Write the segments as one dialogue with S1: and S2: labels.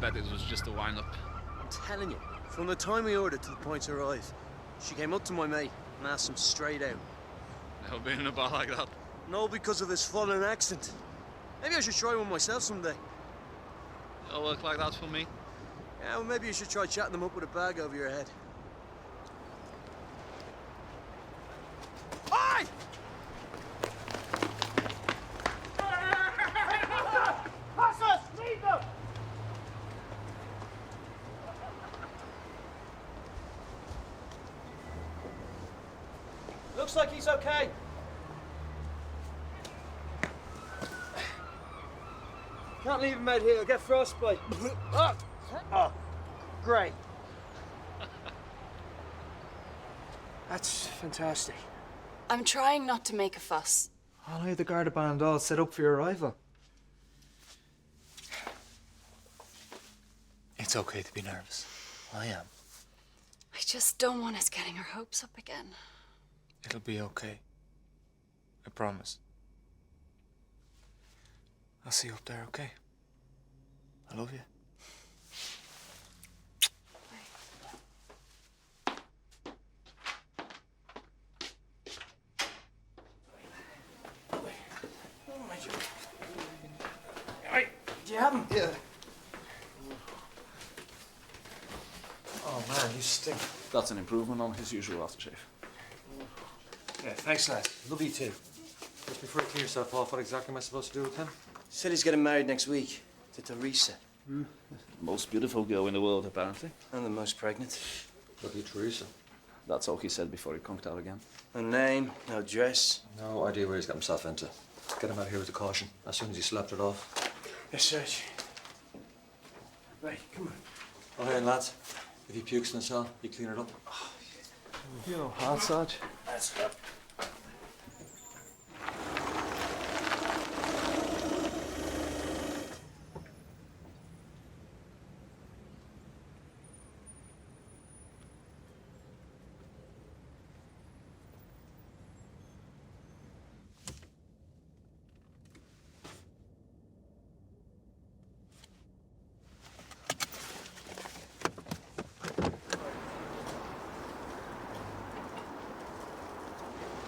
S1: bet this was just a wind-up.
S2: I'm telling you, from the time we ordered to the point to arrive, she came up to my mate and asked him straight out.
S1: Never been in a bar like that.
S2: No, because of his foreign accent. Maybe I should try one myself someday.
S1: It'll work like that for me.
S2: Yeah, well, maybe you should try chatting them up with a bag over your head. Oi! Pass us! Leave them! Looks like he's okay. Can't leave him out here, he'll get frostbite. Oh, great. That's fantastic.
S3: I'm trying not to make a fuss.
S4: I'll have the guard band all set up for your arrival.
S5: It's okay to be nervous. I am.
S3: I just don't want us getting our hopes up again.
S5: It'll be okay. I promise. I'll see you up there, okay? I love you.
S2: Do you have him?
S4: Yeah. Oh man, you stink.
S1: That's an improvement on his usual aftershave.
S4: Yeah, thanks, lad. Love you too. Just before you clear yourself off, what exactly am I supposed to do with him?
S2: Said he's getting married next week to Teresa.
S1: Most beautiful girl in the world, apparently.
S2: And the most pregnant.
S4: Lucky Teresa.
S1: That's all he said before he conked out again.
S2: No name, no dress.
S4: No idea where he's got himself into. Get him out of here with a caution as soon as he slapped it off.
S2: Yes, sir. Right, come on.
S4: Oh, hey, lads. If he pukes in the cell, you clean it up.
S1: You know, hard Sarge.
S2: That's good.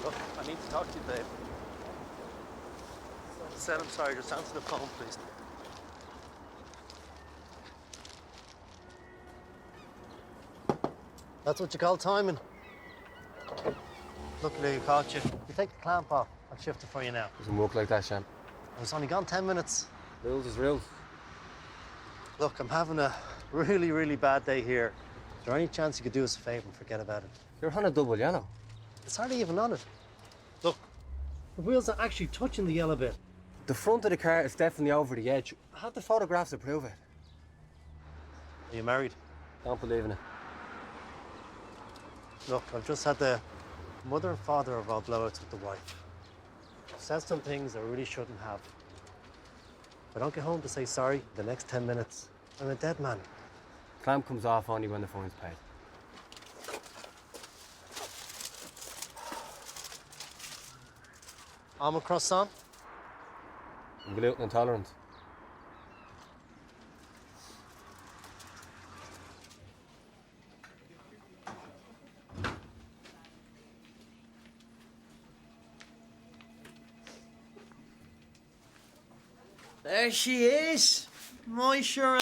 S6: Look, I need to talk to you, babe. Said I'm sorry, just answer the phone, please. That's what you call timing. Luckily I caught you. You take the clamp off. I'll shift it for you now.
S4: Doesn't work like that, Sham.
S6: I was only gone 10 minutes.
S4: Rules is rules.
S6: Look, I'm having a really, really bad day here. Is there any chance you could do us a favor and forget about it?
S4: You're on a double, you know.
S6: It's hardly even on it. Look, the wheels are actually touching the yellow bit.
S4: The front of the car is definitely over the edge. I have the photographs to prove it.
S6: Are you married?
S4: Don't believe in it.
S6: Look, I've just had the mother and father of our blowouts with the wife. Said some things I really shouldn't have. If I don't get home to say sorry the next 10 minutes, I'm a dead man.
S4: Clamp comes off only when the fine's paid.
S6: Arm across on?
S4: I'm gluten intolerant.
S2: There she is, my Sharon.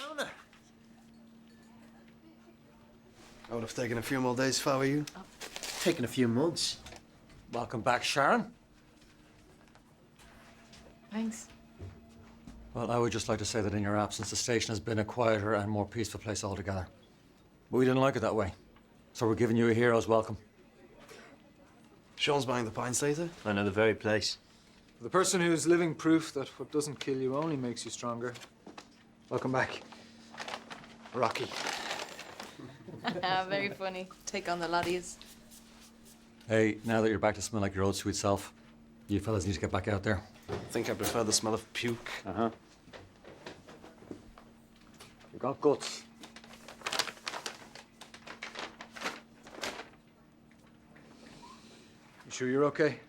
S2: I would have taken a few more days if I were you. Taken a few months.
S4: Welcome back, Sharon.
S3: Thanks.
S4: Well, I would just like to say that in your absence, the station has been a quieter and more peaceful place altogether. But we didn't like it that way. So we're giving you a hero's welcome.
S2: Sean's buying the pints later.
S6: I know the very place.
S7: The person who's living proof that what doesn't kill you only makes you stronger. Welcome back, Rocky.
S3: Very funny. Take on the laddies.
S4: Hey, now that you're back to smell like your old sweet self, you fellas need to get back out there.
S2: I think I prefer the smell of puke.
S4: Uh-huh. You got guts.
S7: You sure you're okay?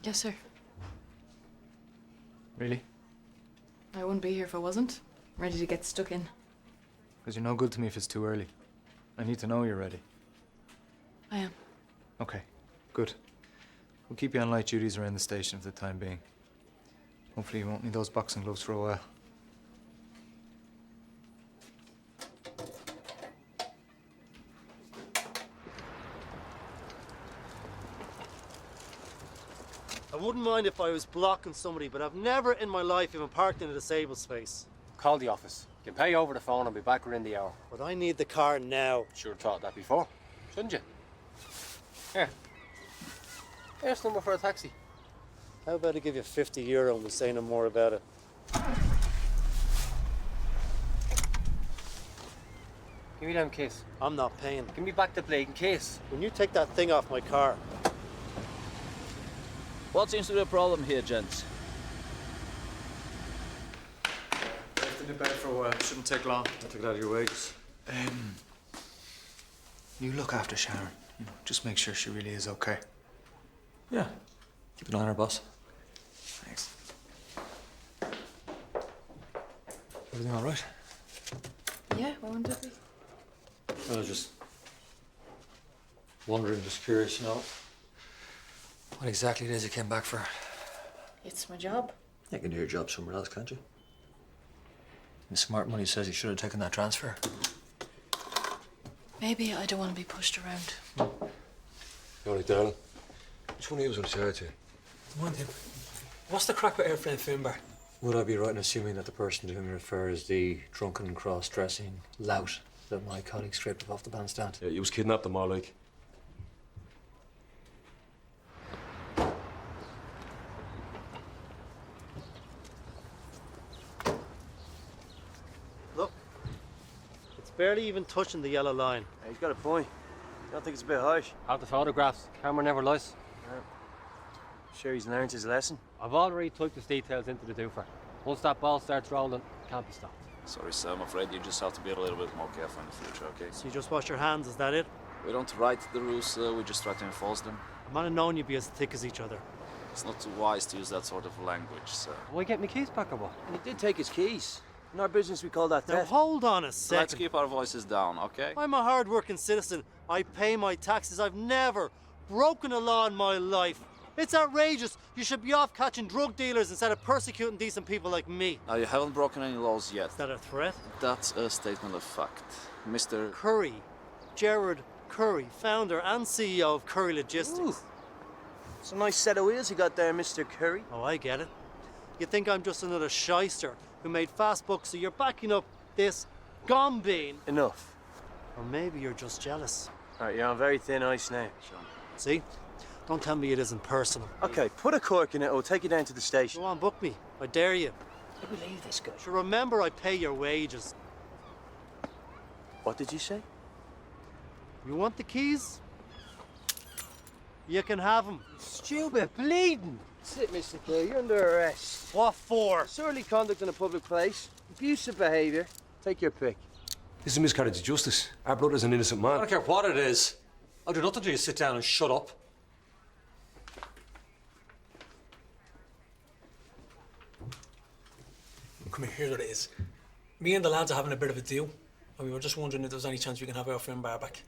S3: Yes, sir.
S7: Really?
S3: I wouldn't be here if I wasn't. Ready to get stuck in?
S7: Because you're no good to me if it's too early. I need to know you're ready.
S3: I am.
S7: Okay, good. We'll keep you on light duties around the station for the time being. Hopefully you won't need those boxing gloves for a while.
S6: I wouldn't mind if I was blocking somebody, but I've never in my life even parked in a disabled space.
S8: Call the office. You can pay over the phone and be back within the hour.
S6: But I need the car now.
S8: Should have thought that before, shouldn't you? Here. Here's the number for a taxi.
S6: How about I give you €50 and we'll say no more about it?
S8: Give me them keys.
S6: I'm not paying.
S8: Give me back the bleeding keys.
S6: When you take that thing off my car,
S1: What seems to be the problem here, gents?
S7: Left in the bed for a while. Shouldn't take long.
S4: I'll take it out of your wages.
S7: You look after Sharon. You know, just make sure she really is okay.
S4: Yeah. Keep an eye on her, boss.
S7: Thanks.
S4: Everything all right?
S3: Yeah, why wouldn't it be?
S4: I was just wondering, just curious, you know, what exactly it is you came back for.
S3: It's my job.
S4: You can do your job somewhere else, can't you? And smart money says you should have taken that transfer.
S3: Maybe I don't want to be pushed around.
S9: All right, darling. Which one of you was going to say hi to?
S10: One thing. What's the crack with Airplane Film Bar?
S4: Would I be right in assuming that the person to whom you refer is the drunken, cross-dressing lout that my colleague scraped up off the bandstand?
S9: Yeah, you was kidnapped them all, like.
S6: look. It's barely even touching the yellow line.
S2: Yeah, he's got a point. I don't think it's a bit harsh.
S8: Have the photographs. Camera never lies.
S2: Sure he's learned his lesson.
S8: I've already typed his details into the doofer. Once that ball starts rolling, it can't be stopped.
S1: Sorry, sir, I'm afraid you just have to be a little bit more careful in the future, okay?
S6: So you just wash your hands, is that it?
S1: We don't write the rules, sir, we just try to enforce them.
S6: I might have known you'd be as thick as each other.
S1: It's not too wise to use that sort of language, sir.
S8: Will I get my keys back or what?
S2: And he did take his keys. In our business, we call that
S6: Now
S2: theft.
S6: hold on a
S1: Let's
S6: second.
S1: keep our voices down, okay?
S6: I'm a hard-working citizen. I pay my taxes. I've never broken a law in my life. It's outrageous. You should be off catching drug dealers instead of persecuting decent people like me.
S1: Now, you haven't broken any laws yet.
S6: Is that a threat?
S1: That's a statement of fact. Mr.
S6: Curry, Gerard Curry, founder and CEO of Curry Logistics.
S2: Ooh. It's a nice set of wheels you got there, Mr. Curry.
S6: Oh, I get it. You think I'm just another shyster who made fast bucks, so you're backing up this gombean.
S2: Enough.
S6: Or maybe you're just jealous.
S2: All right, you're on very thin ice now.
S6: See? Don't tell me it isn't personal.
S2: Okay, put a cork in it. I'll take you down to the station.
S6: Go on, book me. I dare you.
S2: I believe this guy.
S6: So remember, I pay your wages.
S2: What did you say?
S6: You want the keys? You can have them.
S2: Stupid, bleeding. Sit, Mr. Curry. You're under arrest.
S6: What for?
S2: Disorderly conduct in a public place. Abusive behaviour. Take your pick.
S9: This is a miscarriage of justice. Our brother's an innocent man.
S4: I don't care what it is. I'll do nothing till you sit down and shut up.
S10: Come here, here's what it is. Me and the lads are having a bit of a deal, and we were just wondering if there was any chance we can have our Film Bar back.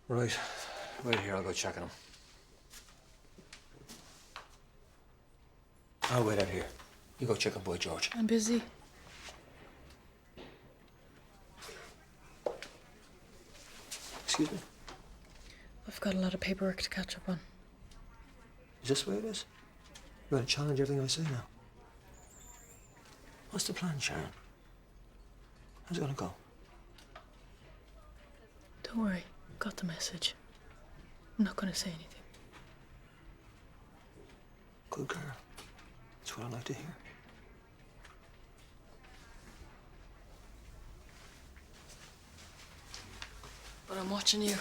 S4: Right. Wait here, I'll go check on him. I'll wait out here. You go check on Boy George.
S3: I'm busy.
S4: Excuse me?
S3: I've got a lot of paperwork to catch up on.
S4: Is this the way it is? You're going to challenge everything I say now. What's the plan, Sharon? How's it going to go?
S3: Don't worry, got the message. I'm not going to say anything.
S4: Good girl. That's what I like to hear.
S3: But I'm watching you.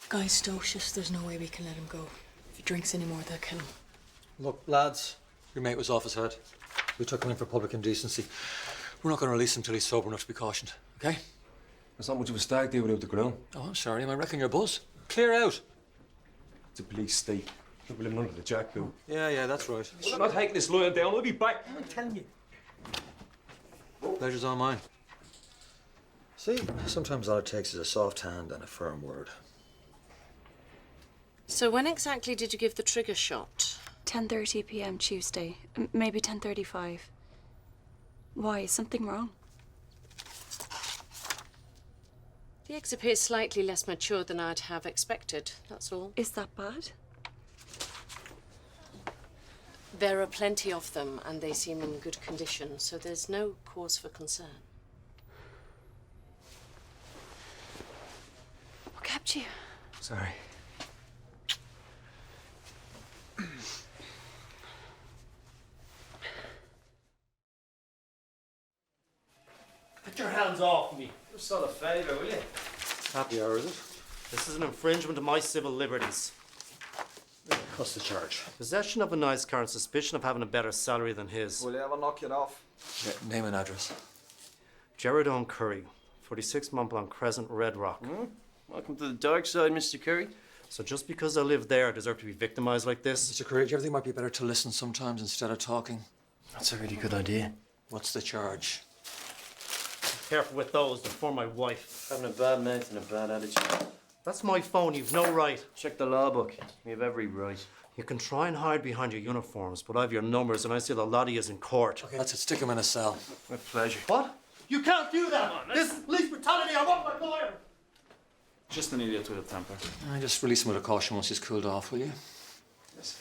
S3: Guy's stocious. There's no way we can let him go. If he drinks anymore, they'll kill him.
S4: Look, lads, your mate was off his head. We took him in for public indecency. We're not going to release him till he's sober enough to be cautioned, okay?
S9: There's not much of a stag deal without the ground.
S4: Oh, I'm sorry. Am I wrecking your buzz? Clear out.
S9: It's a police state. We're living under the jack now.
S4: Yeah, that's right.
S9: I'm not taking this lawyer down. I'll be back.
S10: I'm telling you.
S4: Pleasure's all mine. See, sometimes all it takes is a soft hand and a firm word.
S11: So when exactly did you give the trigger shot?
S12: 10:30 p.m. Tuesday, maybe 10:35. Why? Is something wrong?
S11: The eggs appear slightly less mature than I'd have expected, that's all.
S12: Is that bad?
S11: There are plenty of them, and they seem in good condition, so there's no cause for concern.
S12: What kept you?
S4: Sorry.
S6: Put your hands off me.
S2: Just on a favour, will you?
S4: Happy hour, is it?
S6: This is an infringement of my civil liberties.
S4: What's the charge?
S6: Possession of a nice car and suspicion of having a better salary than his.
S5: Will you ever knock it off?
S4: Yeah, name and address.
S6: Gerard Curry, 46 Mont Blanc Crescent, Red Rock.
S2: Welcome to the dark side, Mr. Curry.
S6: So just because I live there, I deserve to be victimized like this?
S4: Mr. Curry, do you ever think it might be better to listen sometimes instead of talking?
S2: That's a really good idea.
S4: What's the charge?
S6: Careful with those, they're for my wife.
S2: Having a bad mouth and a bad attitude.
S6: That's my phone, you've no right.
S2: Check the law book. You have every right.
S6: You can try and hide behind your uniforms, but I have your numbers and I see the lot of yous in court.
S4: Okay, that's it. Stick him in a cell.
S2: With pleasure.
S6: What? You can't do that! This is police brutality, I want my lawyer!
S1: Just an idiot with a temper.
S4: Just release him with a caution once he's cooled off, will you?
S2: Yes,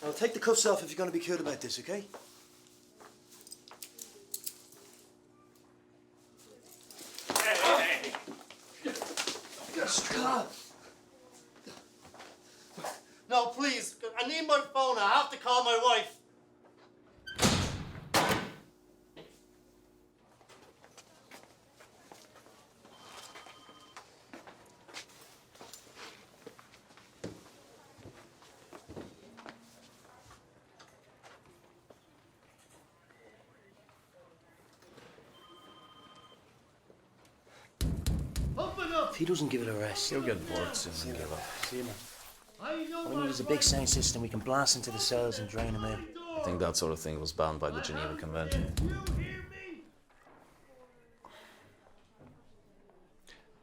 S13: I'll take the cuffs off if you're going to be cool about this, okay?
S6: God. No, please. I need my phone. I have to call my wife.
S13: If he doesn't give it a rest,
S1: He'll get bored soon and give up.
S13: see him. All we need is a big sound system. We can blast into the cells and drain him out.
S1: I think that sort of thing was banned by the Geneva Convention.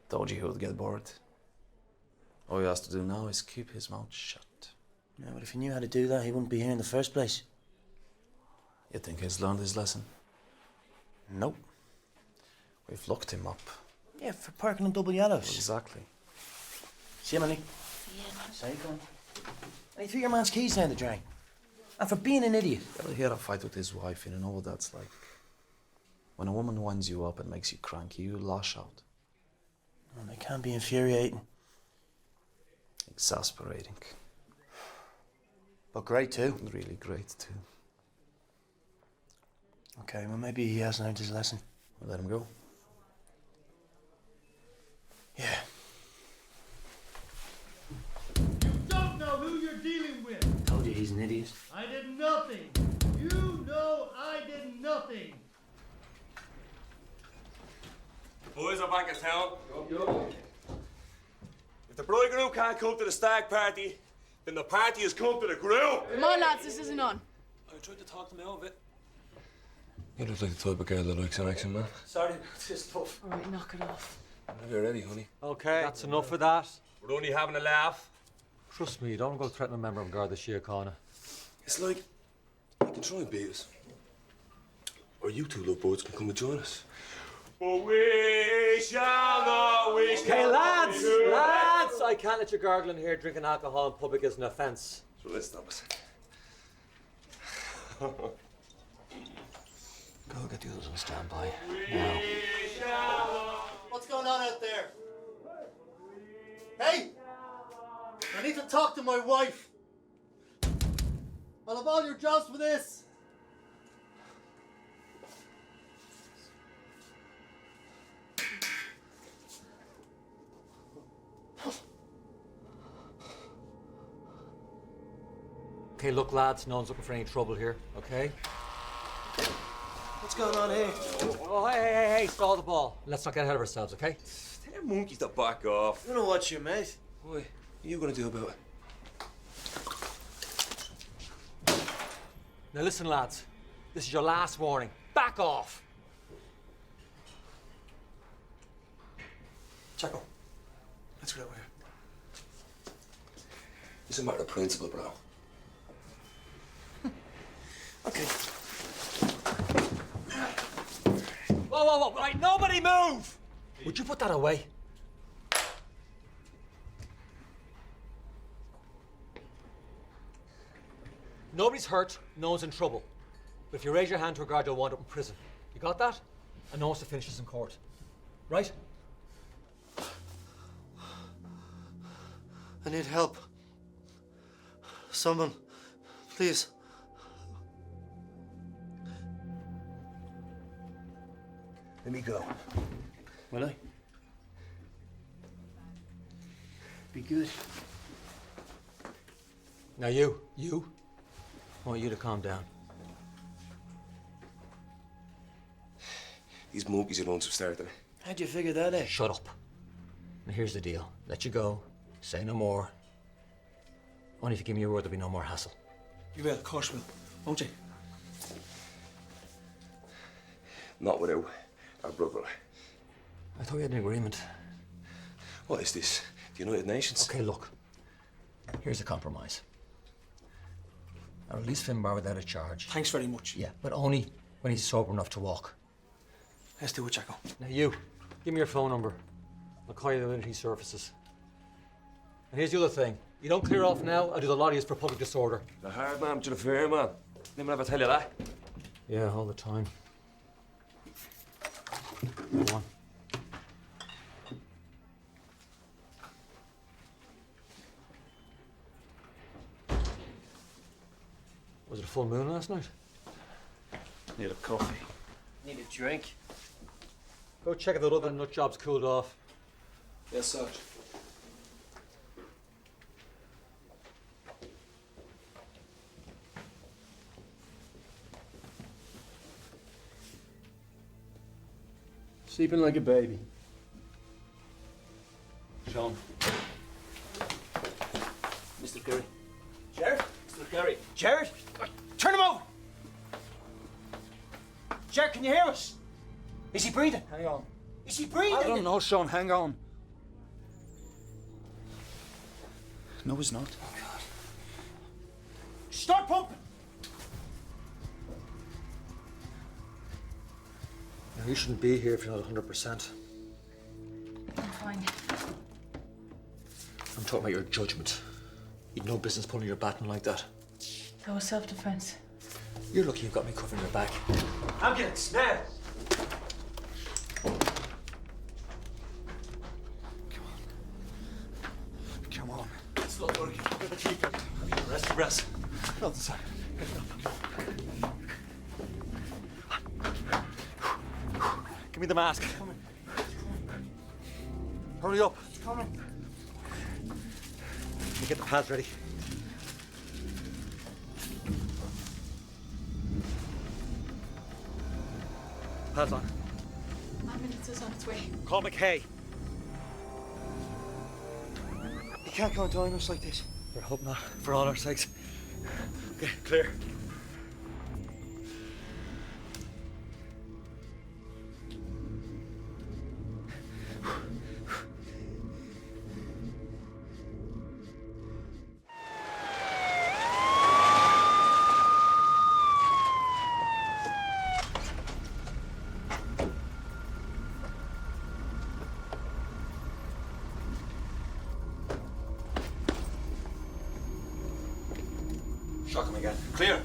S1: Told you he would get bored. All he has to do now is keep his mouth shut.
S13: Yeah, but if he knew how to do that, he wouldn't be here in the first place.
S1: You think he's learned his lesson?
S13: Nope.
S1: We've locked him up.
S13: Yeah, for parking in double yellows.
S1: Exactly.
S13: See him, Emily?
S12: Yeah.
S13: Say, come on. And he threw your man's keys down the drain. And for being an idiot.
S1: You ever hear a fight with his wife? You know what that's like. When a woman winds you up and makes you cranky, you lash out.
S13: And they can be infuriating.
S1: Exasperating.
S13: But great, too.
S1: Really great, too.
S13: Okay, well, maybe he has learned his lesson.
S1: We'll let him go.
S13: Yeah.
S14: You don't know who you're dealing with.
S13: Told you he's an idiot.
S14: I did nothing. You know I did nothing.
S9: The boys are back in town. If the bridegroom can't come to the stag party, then the party has come to the grill.
S3: Come on, lads, this isn't on.
S5: I tried to talk them out of it.
S9: You look like the type of girl that likes an action, man.
S10: Sorry about this stuff.
S3: All right, knock it off.
S9: Whenever you're ready, honey.
S4: Okay. That's enough of that.
S9: We're only having a laugh.
S4: Trust me, don't go threatening a member of Garda Síochána.
S9: It's like you can try and beat us, or you two little boys can come and join us. But we shall not. We
S4: Okay,
S9: shall
S4: lads!
S9: not.
S4: Lads! I can't let you gargle in here. Drinking alcohol in public is an offence.
S9: So let's stop us.
S13: Go get the others on standby. Now.
S6: What's going on out there? Hey! I need to talk to my wife. I'll have all your jobs for this.
S4: Okay, look, lads, no one's looking for any trouble here, okay?
S6: What's
S2: going on here?
S4: Oh, hey, stall the ball. Let's not get ahead of ourselves, okay?
S9: Tell monkeys to back off.
S2: You know what, you mate?
S9: What are you gonna do about it?
S4: Now listen, lads. This is your last warning. Back off!
S2: Chaco, let's get over here.
S9: It's a matter of principle, bro.
S2: Okay.
S4: Whoa, right, nobody move! Would you put that away? Nobody's hurt, no one's in trouble. But if you raise your hand to a guard, you'll wind up in prison. You got that? And no one's to finish this in court. Right?
S6: I need help. Someone, please.
S9: Let me go. Will I? Be good.
S4: Now you, I want you to calm down.
S9: These monkeys alone have started.
S2: How'd you figure that out?
S4: Shut up. Now here's the deal. Let you go. Say no more. Only if you give me your word there'll be no more hassle.
S10: You will, of course will, won't you?
S9: Not without our brother.
S4: I thought we had an agreement.
S9: What is this? The United Nations?
S4: Okay, look. Here's a compromise. I release Finbar without a charge.
S10: Thanks very much.
S4: Yeah, but only when he's sober enough to walk.
S10: Let's do it, Chaco.
S4: Now you, give me your phone number. I'll call you the minute he surfaces. And here's the other thing. You don't clear off now, I'll do the lot of yous for public disorder.
S9: The hard man to the fair man. Didn't ever tell you that?
S4: Yeah, all the time. Go on. Was it a full moon last night?
S2: Need a coffee.
S8: Need a drink.
S4: Go check if that other nut job's cooled off.
S2: Yes, Sarge.
S5: Sleeping like a baby.
S2: Sean. Mr. Curry. Jared? Mr. Curry.
S10: Jared? Turn him over! Jared, can you hear us? Is he breathing?
S5: Hang on.
S10: Is he breathing?
S5: I don't know, Sean. Hang on.
S1: No, he's not.
S10: Start pumping!
S4: Now, you shouldn't be here if you're not 100%.
S3: I'm fine.
S4: I'm talking about your judgment. You'd no business pulling your baton like that.
S3: That was self-defense.
S4: You're lucky you've got me covering your back.
S10: Ambulance, now!
S5: Come on.
S10: It's not working. Rest.
S5: Not the side.
S4: Give me the mask. Hurry up.
S10: It's coming.
S4: Let me get the pads ready. Pads on.
S3: Ambulance is on its way.
S4: Call McKay.
S5: You can't go down us like this.
S4: I hope not, for all our sakes. Okay, clear. Shock him again. Clear.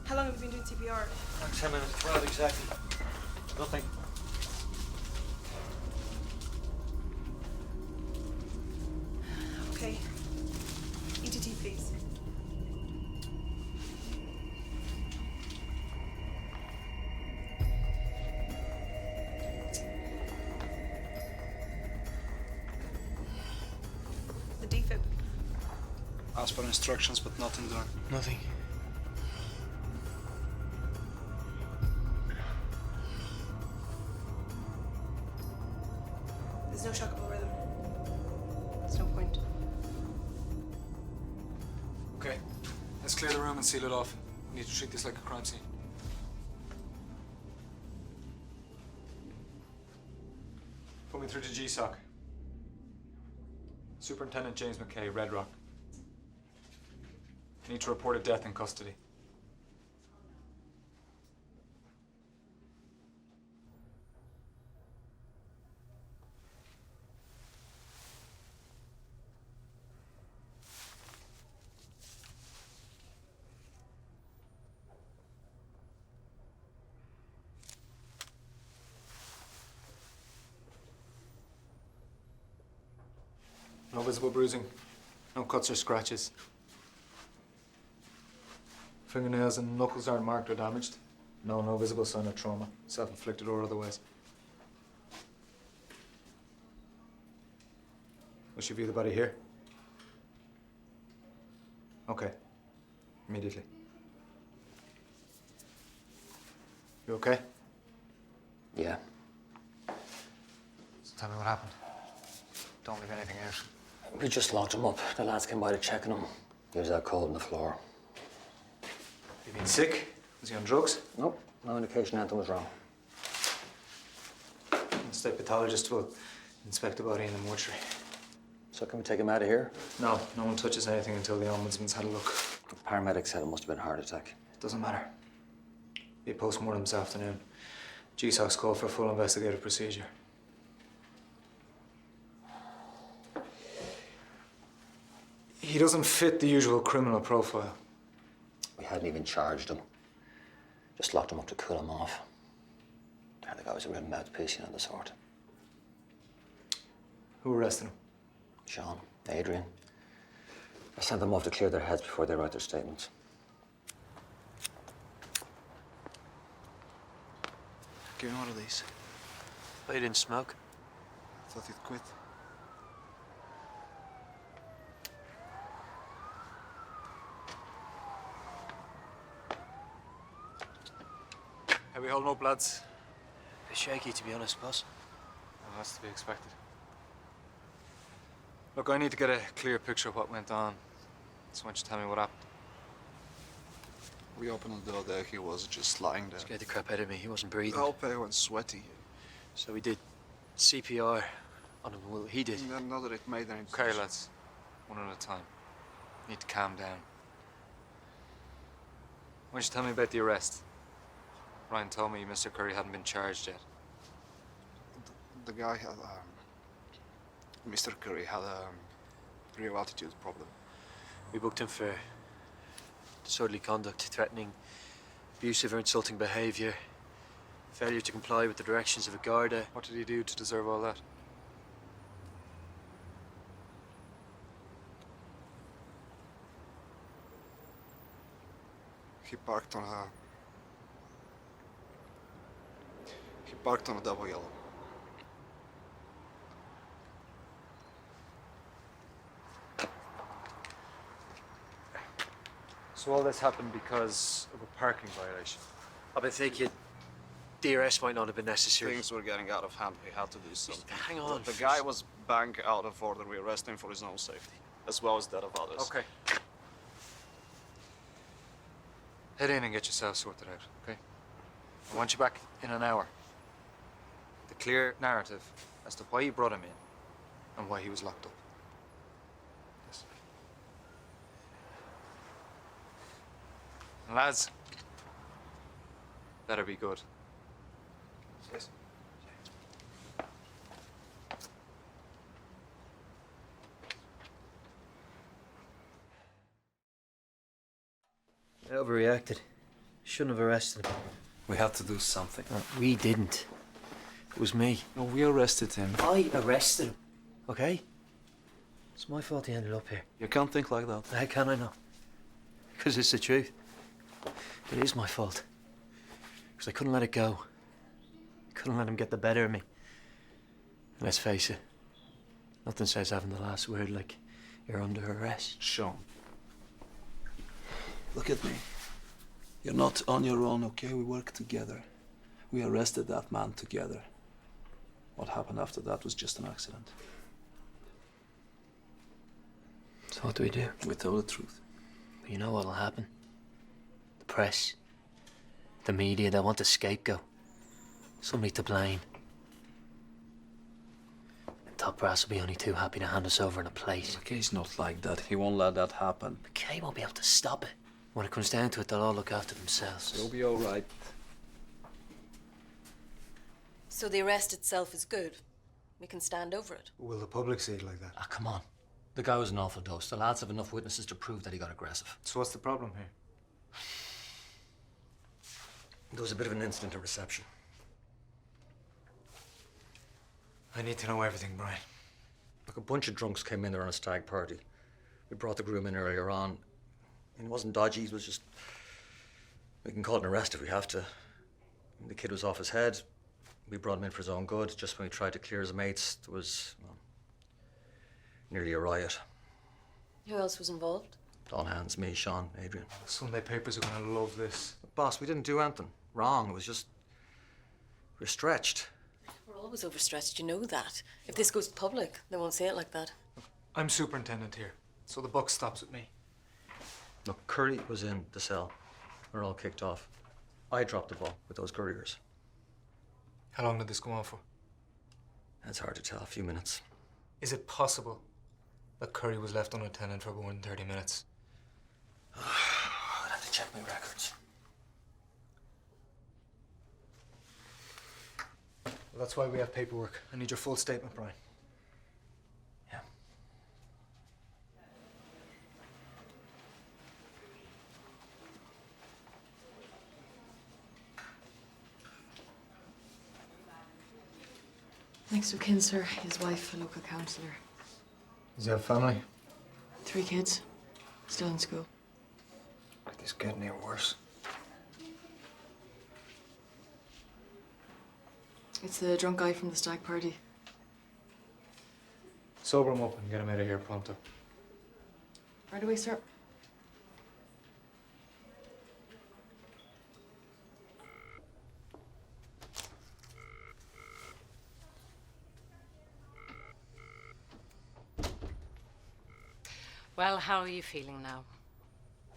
S15: How long have you been doing CPR?
S4: Like 10 minutes. What exactly? Nothing.
S15: Okay. ETT, please. The defib.
S5: As per instructions, but nothing done.
S10: Nothing.
S15: There's no shock over them. There's no point.
S7: Okay, let's clear the room and seal it off. We need to treat this like a crime scene. Put me through to GSOC. Superintendent James McKay, Red Rock. Need to report a death in custody. No visible bruising, no cuts or scratches. Fingernails and knuckles aren't marked or damaged. No visible sign of trauma, self-inflicted or otherwise. Will she view the body here? Okay. Immediately. You okay?
S4: Yeah.
S7: So tell me what happened. Don't leave anything out.
S4: We just locked him up. The lads came by to check on him. He was out cold on the floor.
S7: You been sick? Was he on drugs?
S4: Nope. No indication anything was wrong.
S7: The state pathologist will inspect the body in the mortuary.
S4: So can we take him out of here?
S7: No one touches anything until the ombudsman's had a look.
S4: The paramedics said it must have been a heart attack.
S7: It doesn't matter. Be a post-mortem this afternoon. GSOC's called for a full investigative procedure. He doesn't fit the usual criminal profile.
S4: We hadn't even charged him. Just locked him up to cool him off. The guy was a real mouthpiece, of the sort.
S7: Who arrested him?
S4: Sean, Adrian. I sent them off to clear their heads before they write their statements.
S5: Give me one of these.
S2: Oh, you didn't smoke?
S5: Thought you'd quit.
S7: How we holding up, lads?
S2: A bit shaky, to be honest, boss.
S7: Well, that's to be expected. Look, I need to get a clear picture of what went on. So why don't you tell me what happened?
S5: We opened the door there, he was just lying there.
S2: Scared the crap out of me. He wasn't breathing.
S5: All pale and sweaty.
S2: So we did CPR on him. Well, he did.
S5: Not that it made any
S7: Okay,
S5: difference.
S7: lads. One at a time. Need to calm down. Why don't you tell me about the arrest? Ryan told me Mr. Curry hadn't been charged yet.
S5: The guy had, Mr. Curry had a real attitude problem.
S2: We booked him for disorderly conduct, threatening, abusive or insulting behaviour, failure to comply with the directions of a Garda.
S7: What did he do to deserve all that?
S5: He parked on a double yellow.
S7: So all this happened because of a parking violation?
S2: I've been thinking the arrest might not have been necessary.
S5: Things were getting out of hand. We had to do something.
S2: Hang on.
S5: The guy was bang out of order. We arrested him for his own safety, as well as that of others.
S7: Okay. Head in and get yourself sorted out, okay? I want you back in an hour. The clear narrative as to why you brought him in and why he was locked up. Yes. And lads, better be good. Yes.
S2: I overreacted. Shouldn't have arrested him.
S1: We had to do something.
S2: No, we didn't. It was me.
S1: No, we arrested him.
S2: I arrested him. Okay? It's my fault he ended up here.
S1: You can't think like that.
S2: How can I know? Because it's the truth. It is my fault. Because I couldn't let it go. Couldn't let him get the better of me. Let's face it. Nothing says having the last word like you're under arrest.
S1: Sean, Look at me. You're not on your own, okay? We work together. We arrested that man together. What happened after that was just an accident.
S2: So what do we do?
S1: We tell the truth.
S2: But you know what'll happen? The press, the media, they want a scapegoat. Somebody to blame. And top brass will be only too happy to hand us over in a plate.
S1: McKay's not like that. He won't let that happen.
S2: McKay won't be able to stop it. When it comes down to it, they'll all look after themselves.
S1: You'll be all right.
S15: So the arrest itself is good. We can stand over it.
S4: Will the public see it like that? Ah, come on. The guy was an awful dose. The lads have enough witnesses to prove that he got aggressive.
S7: So what's the problem here?
S4: There was a bit of an incident at reception.
S7: I need to know everything, Brian.
S4: Look, a bunch of drunks came in there on a stag party. We brought the groom in earlier on. I mean, it wasn't dodgy, it was just... We can call it an arrest if we have to. The kid was off his head. We brought him in for his own good. Just when we tried to clear his mates, there was, well, nearly a riot.
S15: Who else was involved?
S4: All hands, me, Sean, Adrian.
S7: The Sunday papers are gonna love this.
S4: Boss, we didn't do anything wrong. It was just... We're stretched.
S15: We're always overstretched, you know that. If this goes public, they won't say it like that.
S7: I'm superintendent here, so the buck stops with me.
S4: Look, Curry was in the cell. We're all kicked off. I dropped the ball with those couriers.
S7: How long did this go on for?
S4: That's hard to tell. A few minutes.
S7: Is it possible that Curry was left unattended for more than 30 minutes?
S4: I'd have to check my records.
S7: Well, that's why we have paperwork. I need your full statement, Brian.
S4: Yeah.
S3: Next of kin, sir. His wife, a local councillor.
S7: Does he have family?
S3: 3 kids. Still in school.
S7: Could this get any worse?
S3: It's the drunk guy from the stag party.
S7: Sober him up and get him out of here pronto.
S3: Right away, sir.
S11: Well, how are you feeling now?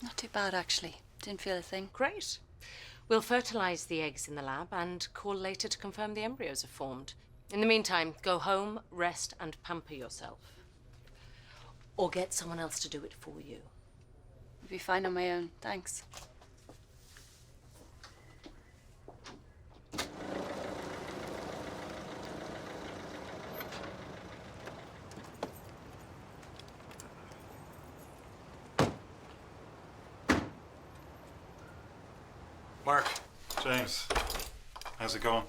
S12: Not too bad, actually. Didn't feel a thing.
S11: Great. We'll fertilize the eggs in the lab and call later to confirm the embryos are formed. In the meantime, go home, rest, and pamper yourself. Or get someone else to do it for you.
S12: I'll be fine on my own, thanks.
S16: Mark. James. How's it going?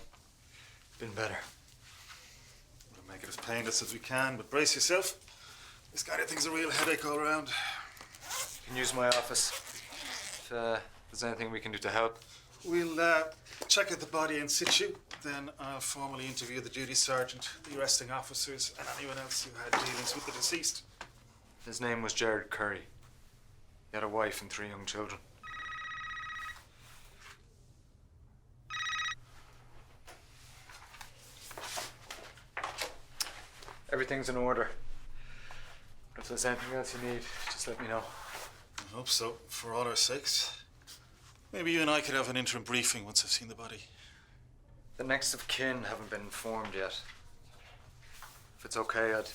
S7: Been better.
S16: We'll make it as painless as we can, but brace yourself. This kind of thing's a real headache all around.
S7: You can use my office. If there's anything we can do to help.
S16: We'll check out the body in situ, then I'll formally interview the duty sergeant, the arresting officers, and anyone else who had dealings with the deceased.
S7: His name was Jared Curry. He had a wife and 3 young children. Everything's in order. If there's anything else you need, just let me know.
S16: I hope so, for all our sakes. Maybe you and I could have an interim briefing once I've seen the body.
S7: The next of kin haven't been informed yet. If it's okay, I'd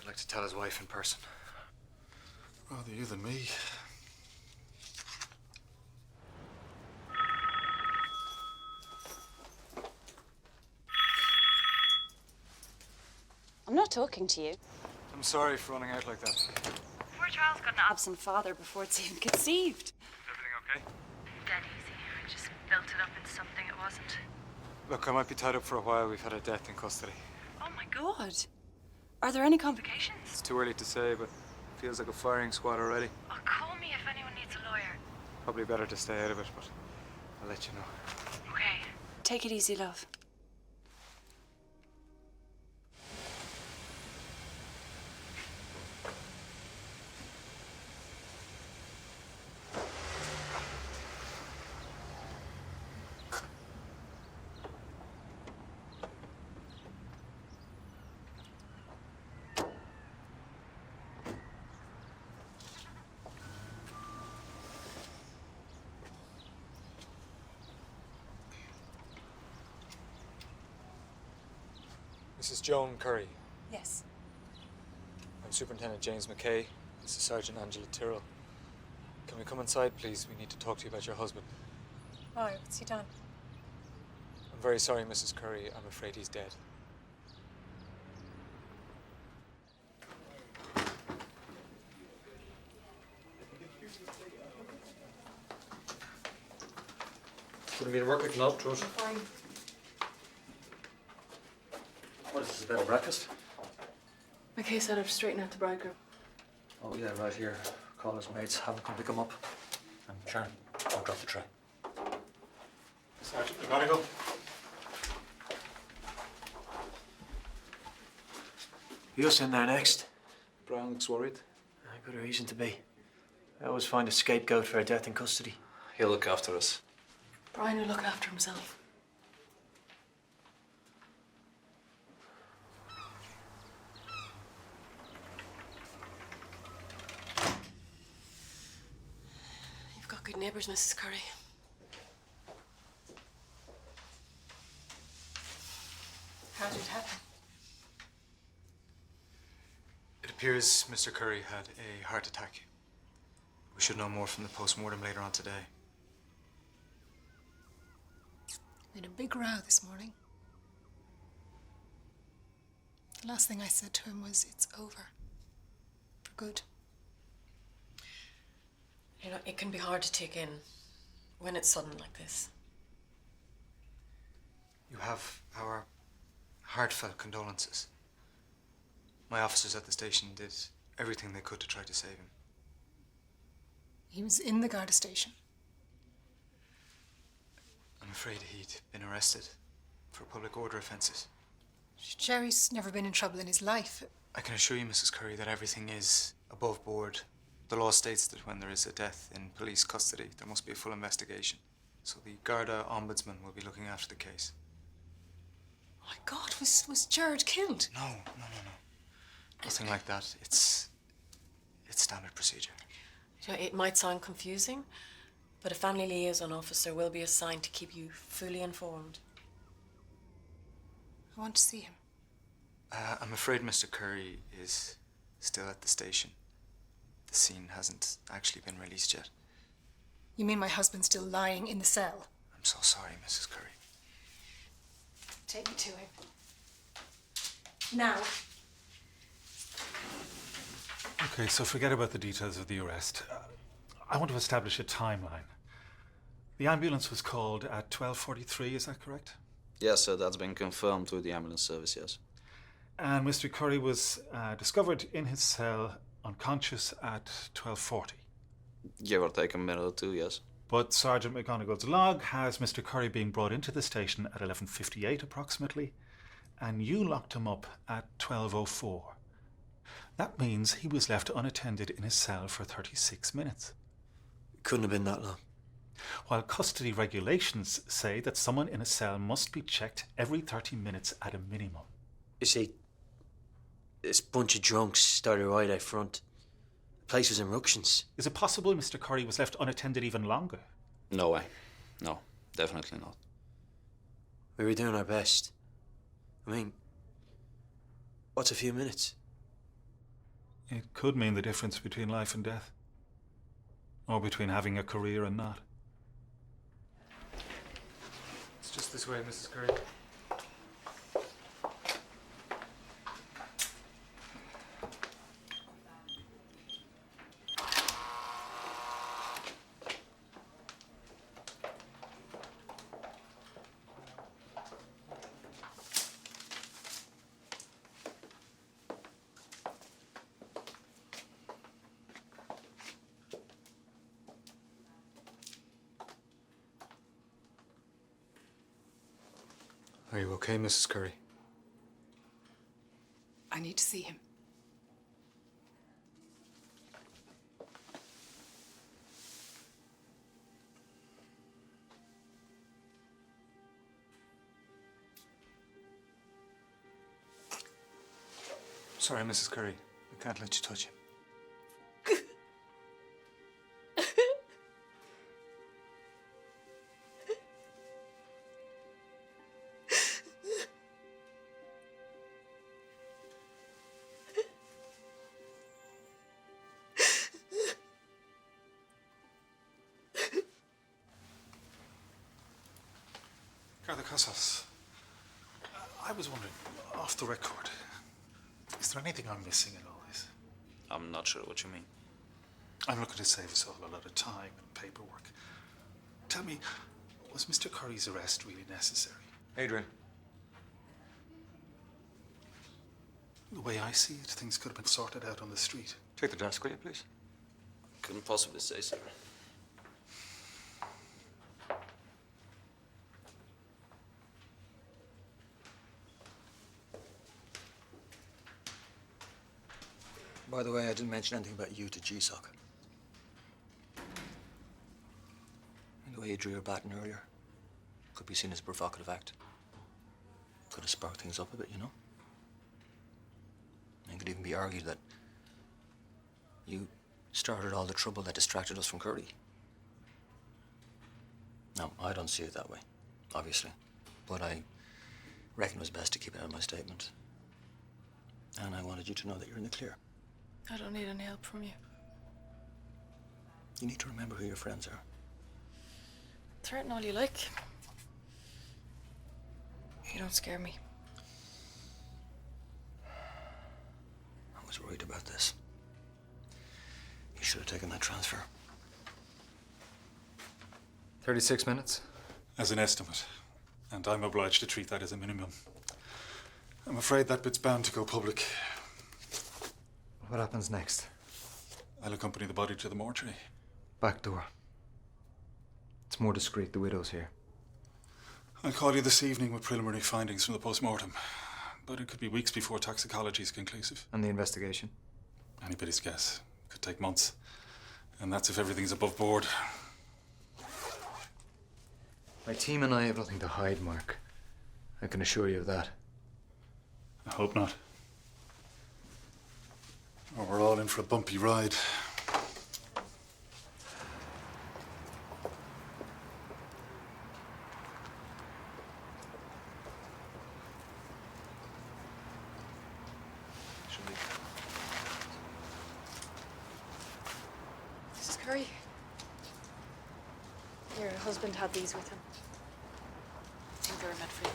S7: like to tell his wife in person.
S16: Rather you than me.
S12: I'm not talking to you.
S7: I'm sorry for running out like that.
S12: Poor child's got an absent father before it's even conceived.
S7: Is everything okay?
S12: Dead easy. I just built it up into something it wasn't.
S7: Look, I might be tied up for a while. We've had a death in custody.
S12: Oh my God. Are there any complications?
S7: It's too early to say, but feels like a firing squad already.
S12: Oh, call me if anyone needs a lawyer.
S7: Probably better to stay out of it, but I'll let you know.
S12: Okay. Take it easy, love.
S7: Mrs. Joan Curry.
S12: Yes.
S7: I'm Superintendent James McKay. This is Sergeant Angela Tyrrell. Can we come inside, please? We need to talk to you about your husband.
S12: Why? What's he done?
S7: I'm very sorry, Mrs. Curry. I'm afraid he's dead.
S4: Couldn't be to work quick enough, George.
S3: Fine.
S4: What is this, a bed and breakfast?
S3: McKay said I'd straighten out the bridegroom.
S4: Oh, yeah, right here. Call his mates, have them come pick him up. And Sharon, I'll drop the tray.
S16: Sergeant, we gotta go.
S2: You're in there next.
S1: Brian looks worried.
S2: Good reason to be. I always find a scapegoat for a death in custody.
S1: He'll look after us.
S3: Brian will look after himself. You've got good neighbours, Mrs. Curry. How did it happen?
S7: It appears Mr. Curry had a heart attack. We should know more from the post-mortem later on today.
S17: We had a big row this morning. The last thing I said to him was, it's over. For good.
S15: You know, it can be hard to take in when it's sudden like this.
S7: You have our heartfelt condolences. My officers at the station did everything they could to try to save him.
S17: He was in the Garda station.
S7: I'm afraid he'd been arrested for public order offences.
S17: Jerry's never been in trouble in his life.
S7: I can assure you, Mrs. Curry, that everything is above board. The law states that when there is a death in police custody, there must be a full investigation. So the Garda Ombudsman will be looking after the case.
S17: Oh my God, was Jared killed?
S7: No. Nothing like that. It's standard procedure.
S15: You know, it might sound confusing, but a family liaison officer will be assigned to keep you fully informed.
S17: I want to see him.
S7: I'm afraid Mr. Curry is still at the station. The scene hasn't actually been released yet.
S17: You mean my husband's still lying in the cell?
S7: I'm so sorry, Mrs. Curry.
S17: Take me to him. Now.
S16: Okay, so forget about the details of the arrest. I want to establish a timeline. The ambulance was called at 12:43, is that correct?
S1: Yes, sir, that's been confirmed through the ambulance service, yes.
S16: And Mr. Curry was discovered in his cell unconscious at 12:40.
S1: Give or take a minute or two, yes.
S16: But Sergeant McGonagall's log has Mr. Curry being brought into the station at 11:58 approximately, and you locked him up at 12:04. That means he was left unattended in his cell for 36 minutes.
S2: It couldn't have been that long.
S16: While custody regulations say that someone in a cell must be checked every 30 minutes at a minimum.
S2: You see, this bunch of drunks started right out front. The place was in ructions.
S16: Is it possible Mr. Curry was left unattended even longer?
S1: No way. No, definitely not.
S2: We were doing our best. I mean, what's a few minutes?
S16: It could mean the difference between life and death. Or between having a career and not.
S7: It's just this way, Mrs. Curry. Are you okay, Mrs. Curry?
S17: I need to see him.
S7: Sorry, Mrs. Curry. I can't let you touch him.
S16: Father Casas, I was wondering, off the record, is there anything I'm missing in all this?
S18: I'm not sure what you mean.
S16: I'm looking to save us all a lot of time and paperwork. Tell me, was Mr. Curry's arrest really necessary?
S4: Adrian.
S16: The way I see it, things could have been sorted out on the street.
S4: Take the desk, will you, please?
S18: Couldn't possibly say, sir.
S4: By the way, I didn't mention anything about you to GSOC. The way you drew your baton earlier could be seen as a provocative act. Could have sparked things up a bit, you know? And it could even be argued that you started all the trouble that distracted us from Curry. Now, I don't see it that way, obviously. But I reckon it was best to keep it out of my statement. And I wanted you to know that you're in the clear.
S15: I don't need any help from you.
S4: You need to remember who your friends are.
S15: Threaten all you like. You don't scare me.
S4: I was worried about this. You should have taken that transfer.
S7: 36 minutes?
S16: As an estimate. And I'm obliged to treat that as a minimum. I'm afraid that bit's bound to go public.
S7: What happens next?
S16: I'll accompany the body to the mortuary.
S7: Back door. It's more discreet, the widow's here.
S16: I'll call you this evening with preliminary findings from the post-mortem. But it could be weeks before toxicology is conclusive.
S7: And the investigation?
S16: Anybody's guess. Could take months. And that's if everything's above board.
S7: My team and I have nothing to hide, Mark. I can assure you of that.
S16: I hope not. Or we're all in for a bumpy ride.
S3: Mrs. Curry. Your husband had these with him. I think they were meant for you.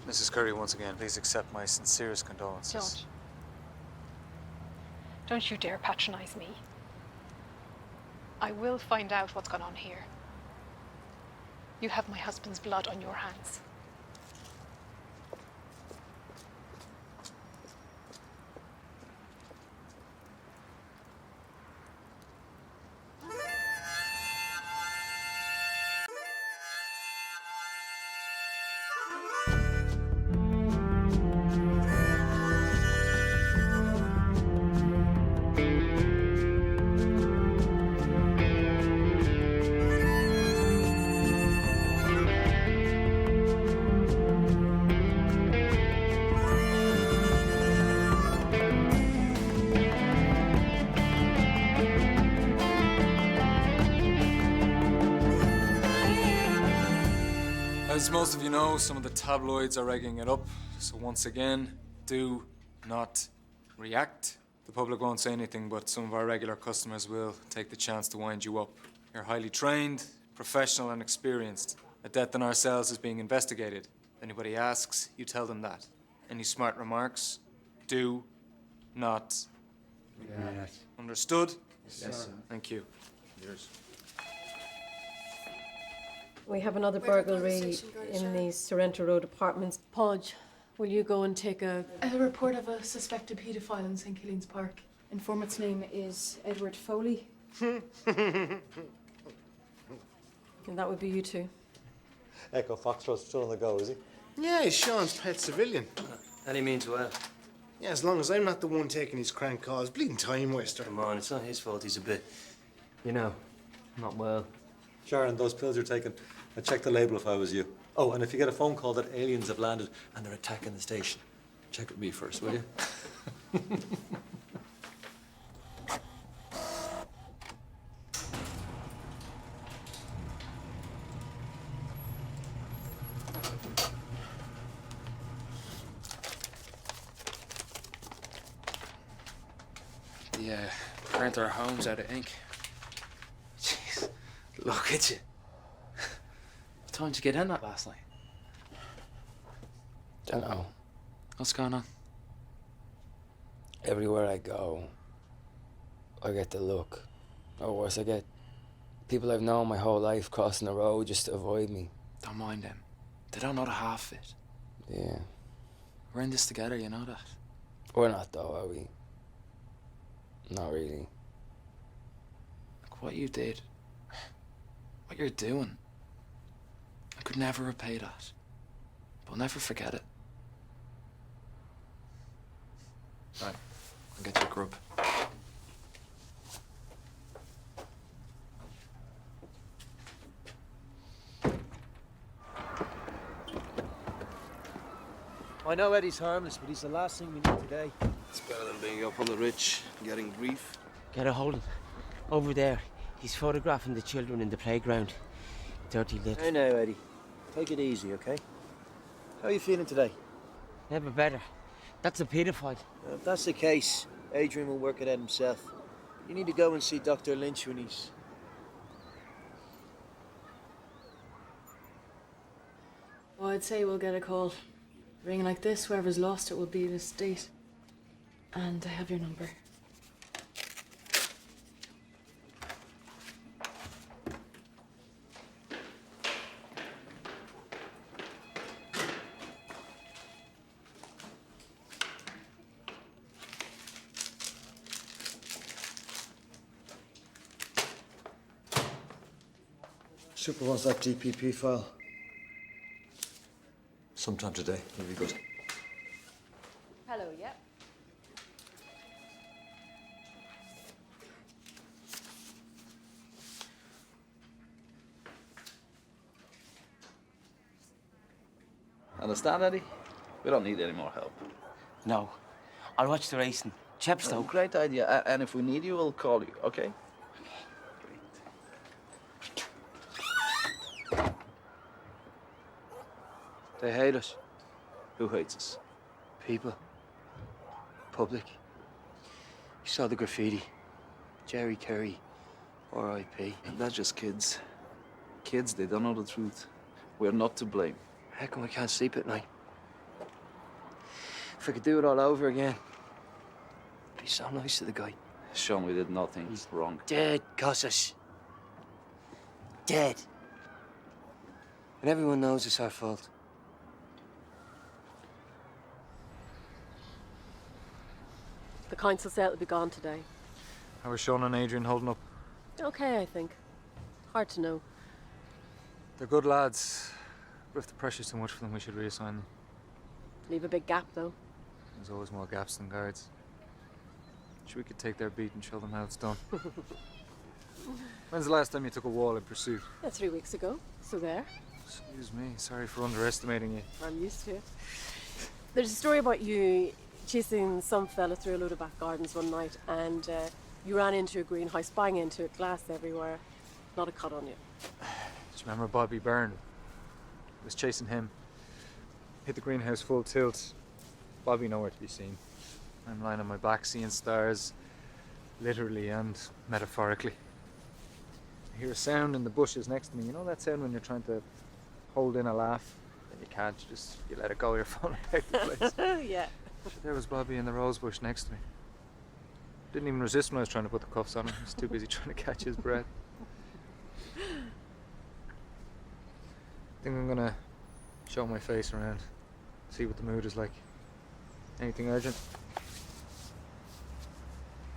S7: Mrs. Curry, once again, please accept my sincerest condolences.
S17: Don't you dare patronize me. I will find out what's gone on here. You have my husband's blood on your hands.
S7: As most of you know, some of the tabloids are egging it up. So once again, do not react. The public won't say anything, but some of our regular customers will take the chance to wind you up. You're highly trained, professional and experienced. A death in our cells is being investigated. If anybody asks, you tell them that. Any smart remarks? Do not react. Understood?
S8: Yes, sir.
S7: Thank you.
S8: Yours.
S19: We have another burglary in the Sorrento Road apartments.
S15: Podge, will you go and take a report of a suspected paedophile in St. Killeen's Park?
S3: Informant's name is Edward Foley.
S19: And that would be you two.
S6: Echo Foxtrot's still on the go, is he?
S8: Yeah, he's Sean's pet civilian.
S13: Any mean to well?
S8: Yeah, as long as I'm not the one taking his crank calls. Bleeding time waster.
S13: Come on, it's not his fault he's a bit, you know, not well.
S4: Sharon, those pills you're taking, I'd check the label if I was you. Oh, and if you get a phone call that aliens have landed and they're attacking the station, check with me first, will you?
S7: Yeah, Burnt our homes out of ink. Jeez, look at you. What time did you get in that last night?
S20: Don't know.
S7: What's going on?
S20: Everywhere I go, I get the look. Or worse, I get people I've known my whole life crossing the road just to avoid me.
S7: Don't mind them. They don't know the half of it.
S20: Yeah.
S7: We're in this together, you know that?
S20: We're not, though, are we? Not really.
S7: Look, what you did, what you're doing, I could never repay that. But I'll never forget it. Right, I'll get you a grub.
S13: I know Eddie's harmless, but he's the last thing we need today.
S1: It's better than being up on the ridge, getting grief.
S13: Get a hold of him. Over there. He's photographing the children in the playground. Dirty little.
S2: Hey now, Eddie. Take it easy, okay? How are you feeling today?
S13: Never better. That's a paedophile.
S2: If that's the case, Adrian will work it out himself. You need to go and see Dr. Lynch when he's...
S3: Well, I'd say we'll get a call. Ring like this, whoever's lost it will be in a state. And I have your number.
S4: Super wants that DPP file. Sometime today, it'll be good.
S19: Hello, yeah.
S18: Understand, Eddie? We don't need any more help.
S13: No. I'll watch the racing. Chepstow.
S18: Great idea. And if we need you, we'll call you, okay?
S2: They hate us.
S18: Who hates us?
S2: People. Public. You saw the graffiti. Jerry Kerry, R.I.P.
S1: That's just kids. Kids, they don't know the truth. We're not to blame.
S2: How come I can't sleep at night? If I could do it all over again, I'd be so nice to the guy.
S18: Sean, we did nothing wrong.
S13: Dead, Cossus. Dead. And everyone knows it's our fault.
S19: The council said it'll be gone today.
S7: How are Sean and Adrian holding up?
S19: Okay, I think. Hard to know.
S7: They're good lads. But if the pressure's too much for them, we should reassign them.
S19: Leave a big gap, though.
S7: There's always more gaps than guards. Sure, we could take their beat and show them how it's done. When's the last time you took a wall in pursuit?
S19: Yeah, 3 weeks ago. So there.
S7: Excuse me, sorry for underestimating you.
S19: I'm used to it. There's a story about you chasing some fella through a load of back gardens one night, and you ran into a greenhouse, bang into it, glass everywhere, not a cut on you.
S7: Do you remember Bobby Byrne? I was chasing him. Hit the greenhouse full tilt. Bobby nowhere to be seen. I'm lying on my back seeing stars, literally and metaphorically. I hear a sound in the bushes next to me. You know that sound when you're trying to hold in a laugh and you can't, you let it go, you're falling out of the place.
S19: Yeah.
S7: There was Bobby in the rose bush next to me. Didn't even resist when I was trying to put the cuffs on him. He was too busy trying to catch his breath. I think I'm gonna show my face around, see what the mood is like. Anything urgent?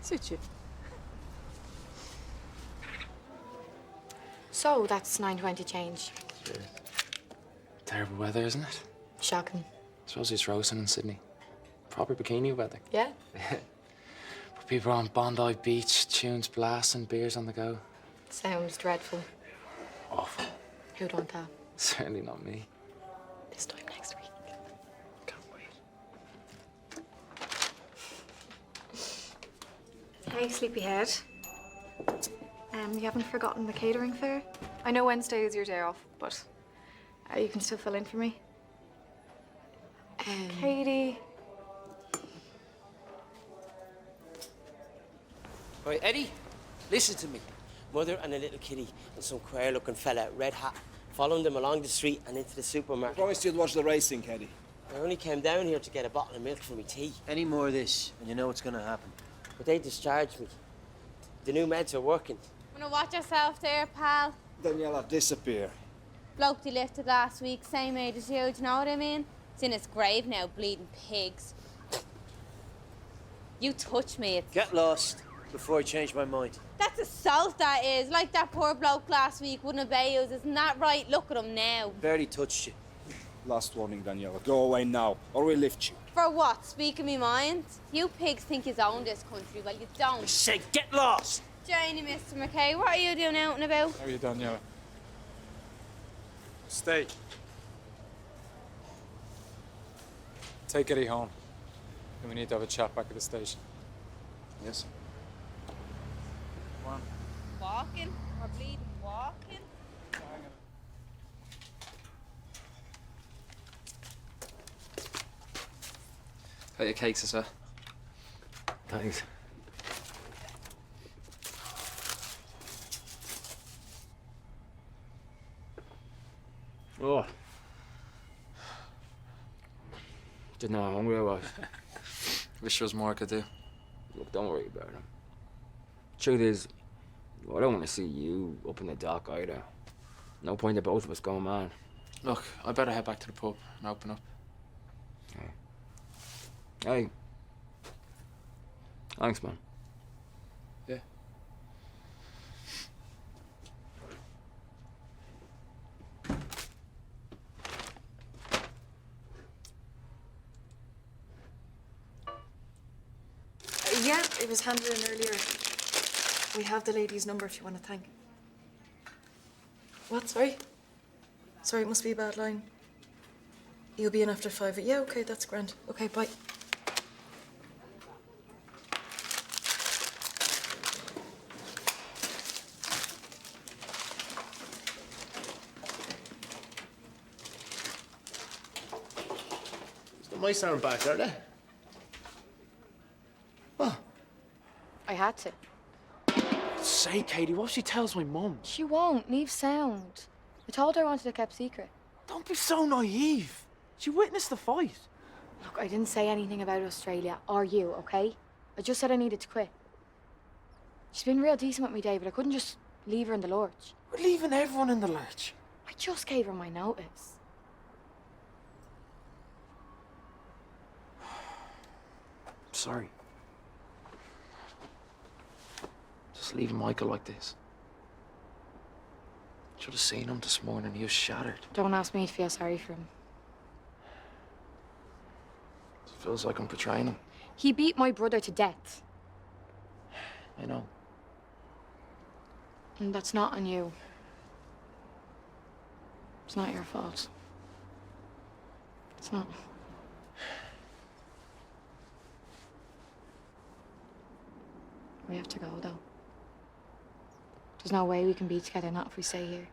S19: Suits you.
S21: So that's 9:20 change.
S7: Cheers. Terrible weather, isn't it?
S21: Shocking.
S7: Suppose it's roasting in Sydney. Proper bikini weather.
S21: Yeah?
S7: But people are on Bondi Beach, tunes blasting, beers on the go.
S21: Sounds dreadful.
S7: Awful.
S21: Who'd want that?
S7: Certainly not me.
S21: This time next week.
S7: Can't wait.
S21: Hey, sleepyhead. You haven't forgotten the catering fair? I know Wednesday is your day off, but you can still fill in for me. Katie.
S13: Right, Eddie, listen to me. Mother and a little kiddie and some queer-looking fella, red hat, following them along the street and into the supermarket.
S14: I promised you'd watch the racing, Eddie.
S13: I only came down here to get a bottle of milk for me tea.
S2: Any more of this, and you know what's gonna happen.
S13: But they discharged me. The new meds are working.
S22: Wanna watch yourself there, pal?
S14: Daniela, disappear.
S22: Bloke you lifted last week, same age as you, do you know what I mean? It's in its grave now, bleeding pigs. You touch me, it's...
S2: Get lost before I change my mind.
S22: That's assault, that is. Like that poor bloke last week wouldn't obey us, isn't that right? Look at him now.
S2: Barely touched you.
S14: Last warning, Daniela. Go away now, or we'll lift you.
S22: For what? Speaking me mind? You pigs think you own this country, well you don't.
S2: I say get lost!
S22: Janie, Mr. McKay, what are you doing out and about?
S7: How are you, Daniela? Stay. Take Eddie home. And we need to have a chat back at the station.
S14: Yes?
S7: Come on.
S22: Walking? Or bleeding walking?
S7: Got your cakes, sir.
S20: Thanks. Oh. Didn't know how hungry I was.
S7: Wish there was more I could do.
S20: Look, don't worry about him. Truth is, I don't want to see you up in the dock either. No point in both of us going mad.
S7: Look, I better head back to the pub and open up.
S20: Hey. Thanks, man.
S7: Yeah.
S15: Yeah, it was handed in earlier. We have the lady's number if you want to thank. What? Sorry? Sorry, it must be a bad line. You'll be in after 5. Yeah, okay, that's grand. Okay, bye.
S8: The mice aren't back, are they?
S21: I had to.
S8: Say, Katie, what if she tells my mum?
S21: She won't. Leave sound. I told her I wanted it kept secret.
S8: Don't be so naive. She witnessed the fight.
S21: Look, I didn't say anything about Australia or you, okay? I just said I needed to quit. She's been real decent with me, David. I couldn't just leave her in the lurch.
S8: We're leaving everyone in the lurch.
S21: I just gave her my notice.
S8: Sorry. Just leaving Michael like this. Should have seen him this morning. He was shattered.
S21: Don't ask me to feel sorry for him.
S8: It feels like I'm betraying him.
S21: He beat my brother to death.
S8: I know.
S21: And that's not on you. It's not your fault. It's not. We have to go, though. There's no way we can be together, not if we stay here.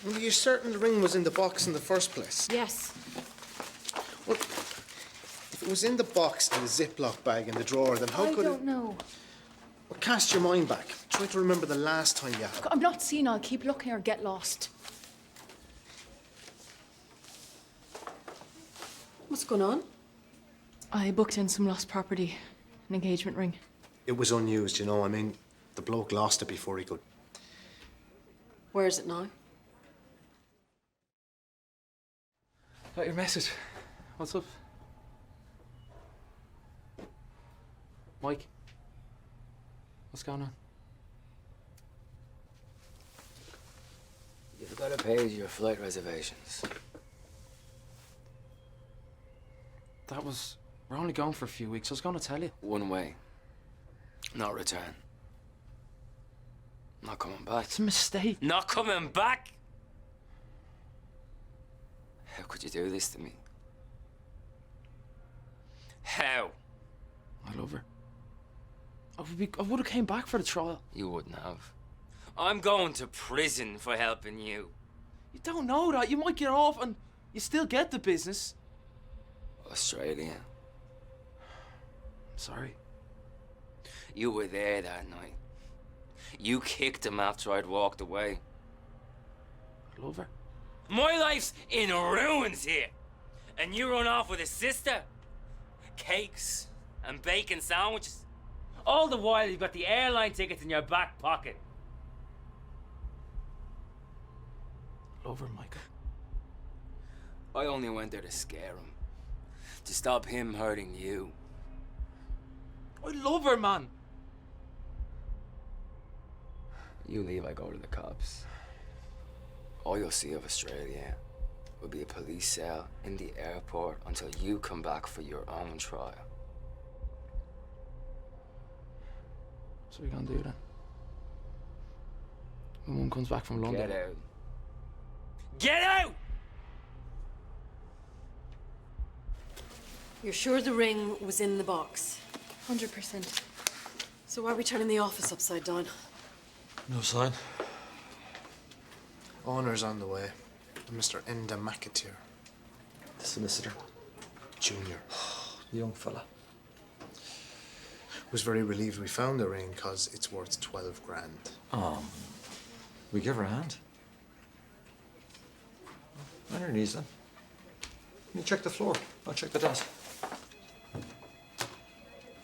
S8: Are you certain the ring was in the box in the first place?
S15: Yes.
S8: Well, if it was in the box in the Ziploc bag in the drawer, then how could it...
S15: I don't know.
S8: Well, cast your mind back. Try to remember the last time you had it.
S15: Look, I'm not senile. Keep looking or get lost. What's going on? I booked in some lost property. An engagement ring.
S8: It was unused, you know. I mean, the bloke lost it before he could.
S15: Where is it now?
S7: Got your message. What's up? Mike? What's going on?
S20: You've got to pay your flight reservations.
S7: That was... We're only going for a few weeks. I was going to tell you.
S20: One way. Not return. Not coming back.
S7: It's a mistake.
S20: Not coming back? How could you do this to me? How?
S9: I love her. I would have came back for the trial.
S20: You wouldn't have. I'm going to prison for helping you.
S9: You don't know that. You might get off and you still get the business.
S20: Australia.
S9: Sorry.
S20: You were there that night. You kicked him after I'd walked away.
S9: I love her.
S20: My life's in ruins here. And you run off with his sister. Cakes and bacon sandwiches. All the while you've got the airline tickets in your back pocket.
S9: Love her, Michael.
S20: I only went there to scare him. To stop him hurting you.
S9: I love her, man.
S20: You leave, I go to the cops. All you'll see of Australia will be a police cell in the airport until you come back for your own trial.
S9: So we're gonna do that. When Mum comes back from London.
S20: Get out. Get out!
S15: You're sure the ring was in the box?
S21: 100%.
S15: So why are we turning the office upside down?
S4: No sign.
S10: Owner's on the way. Mr. Enda McAteer.
S4: The solicitor.
S10: Junior.
S4: The young fella.
S10: Was very relieved we found the ring because it's worth 12 grand.
S4: We give her a hand. On her knees then. You check the floor. I'll check the desk.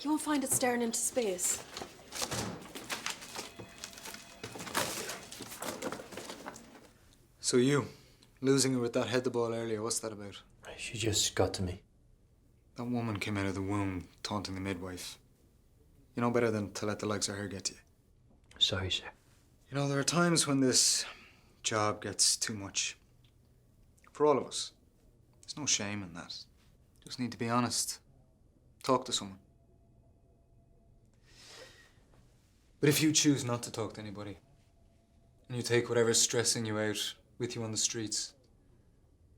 S15: You won't find it staring into space.
S10: So you, losing her with that head the ball earlier, what's that about?
S2: She just got to me.
S10: That woman came out of the womb taunting the midwife. You know better than to let the likes of her get to you.
S2: Sorry, sir.
S10: You know, there are times when this job gets too much. For all of us. There's no shame in that. Just need to be honest. Talk to someone. But if you choose not to talk to anybody, and you take whatever's stressing you out with you on the streets,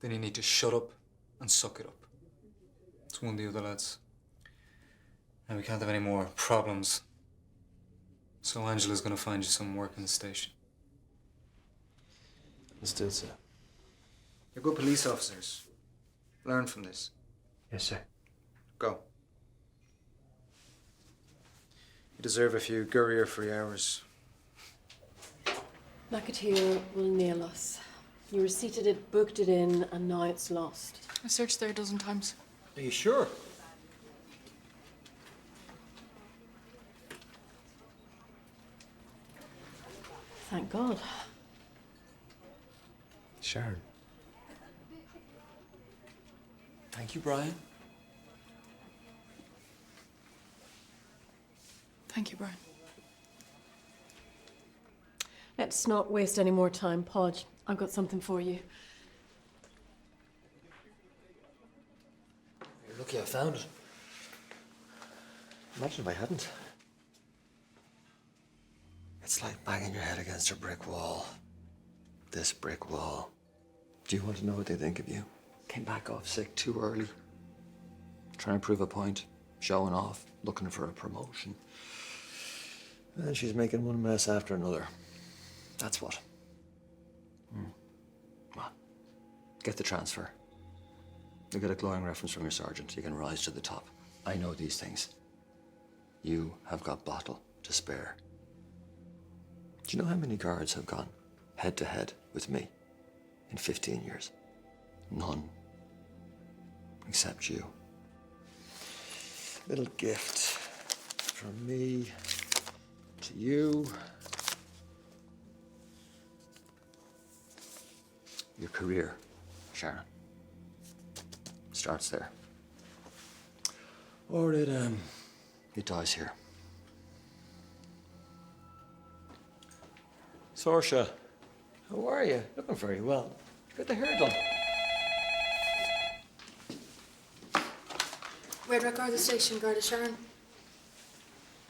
S10: then you need to shut up and suck it up. It's one of the other lads. And we can't have any more problems. So Angela's gonna find you some work in the station.
S2: Let's do it, sir.
S10: You're good police officers. Learn from this.
S2: Yes, sir.
S10: Go. You deserve a few courier-free hours.
S15: McAteer will nail us. You receipted it, booked it in, and now it's lost.
S17: I searched there a dozen times.
S4: Are you sure?
S15: Thank God.
S2: Sharon.
S4: Thank you, Brian.
S17: Thank you, Brian.
S15: Let's not waste any more time. Podge, I've got something for you.
S4: You're lucky I found it. Imagine if I hadn't. It's like banging your head against a brick wall. This brick wall. Do you want to know what they think of you? Came back off sick too early. Trying to prove a point. Showing off. Looking for a promotion. And she's making one mess after another. That's what. Well, get the transfer. You'll get a glowing reference from your sergeant. You can rise to the top. I know these things. You have got bottle to spare. Do you know how many guards have gone head-to-head with me in 15 years? None. Except you. Little gift from me to you. Your career, Sharon, starts there. Or it dies here. Saoirse, how are you? Looking very well. Got the hair done.
S15: Where do I guard the station, Garda Sharon?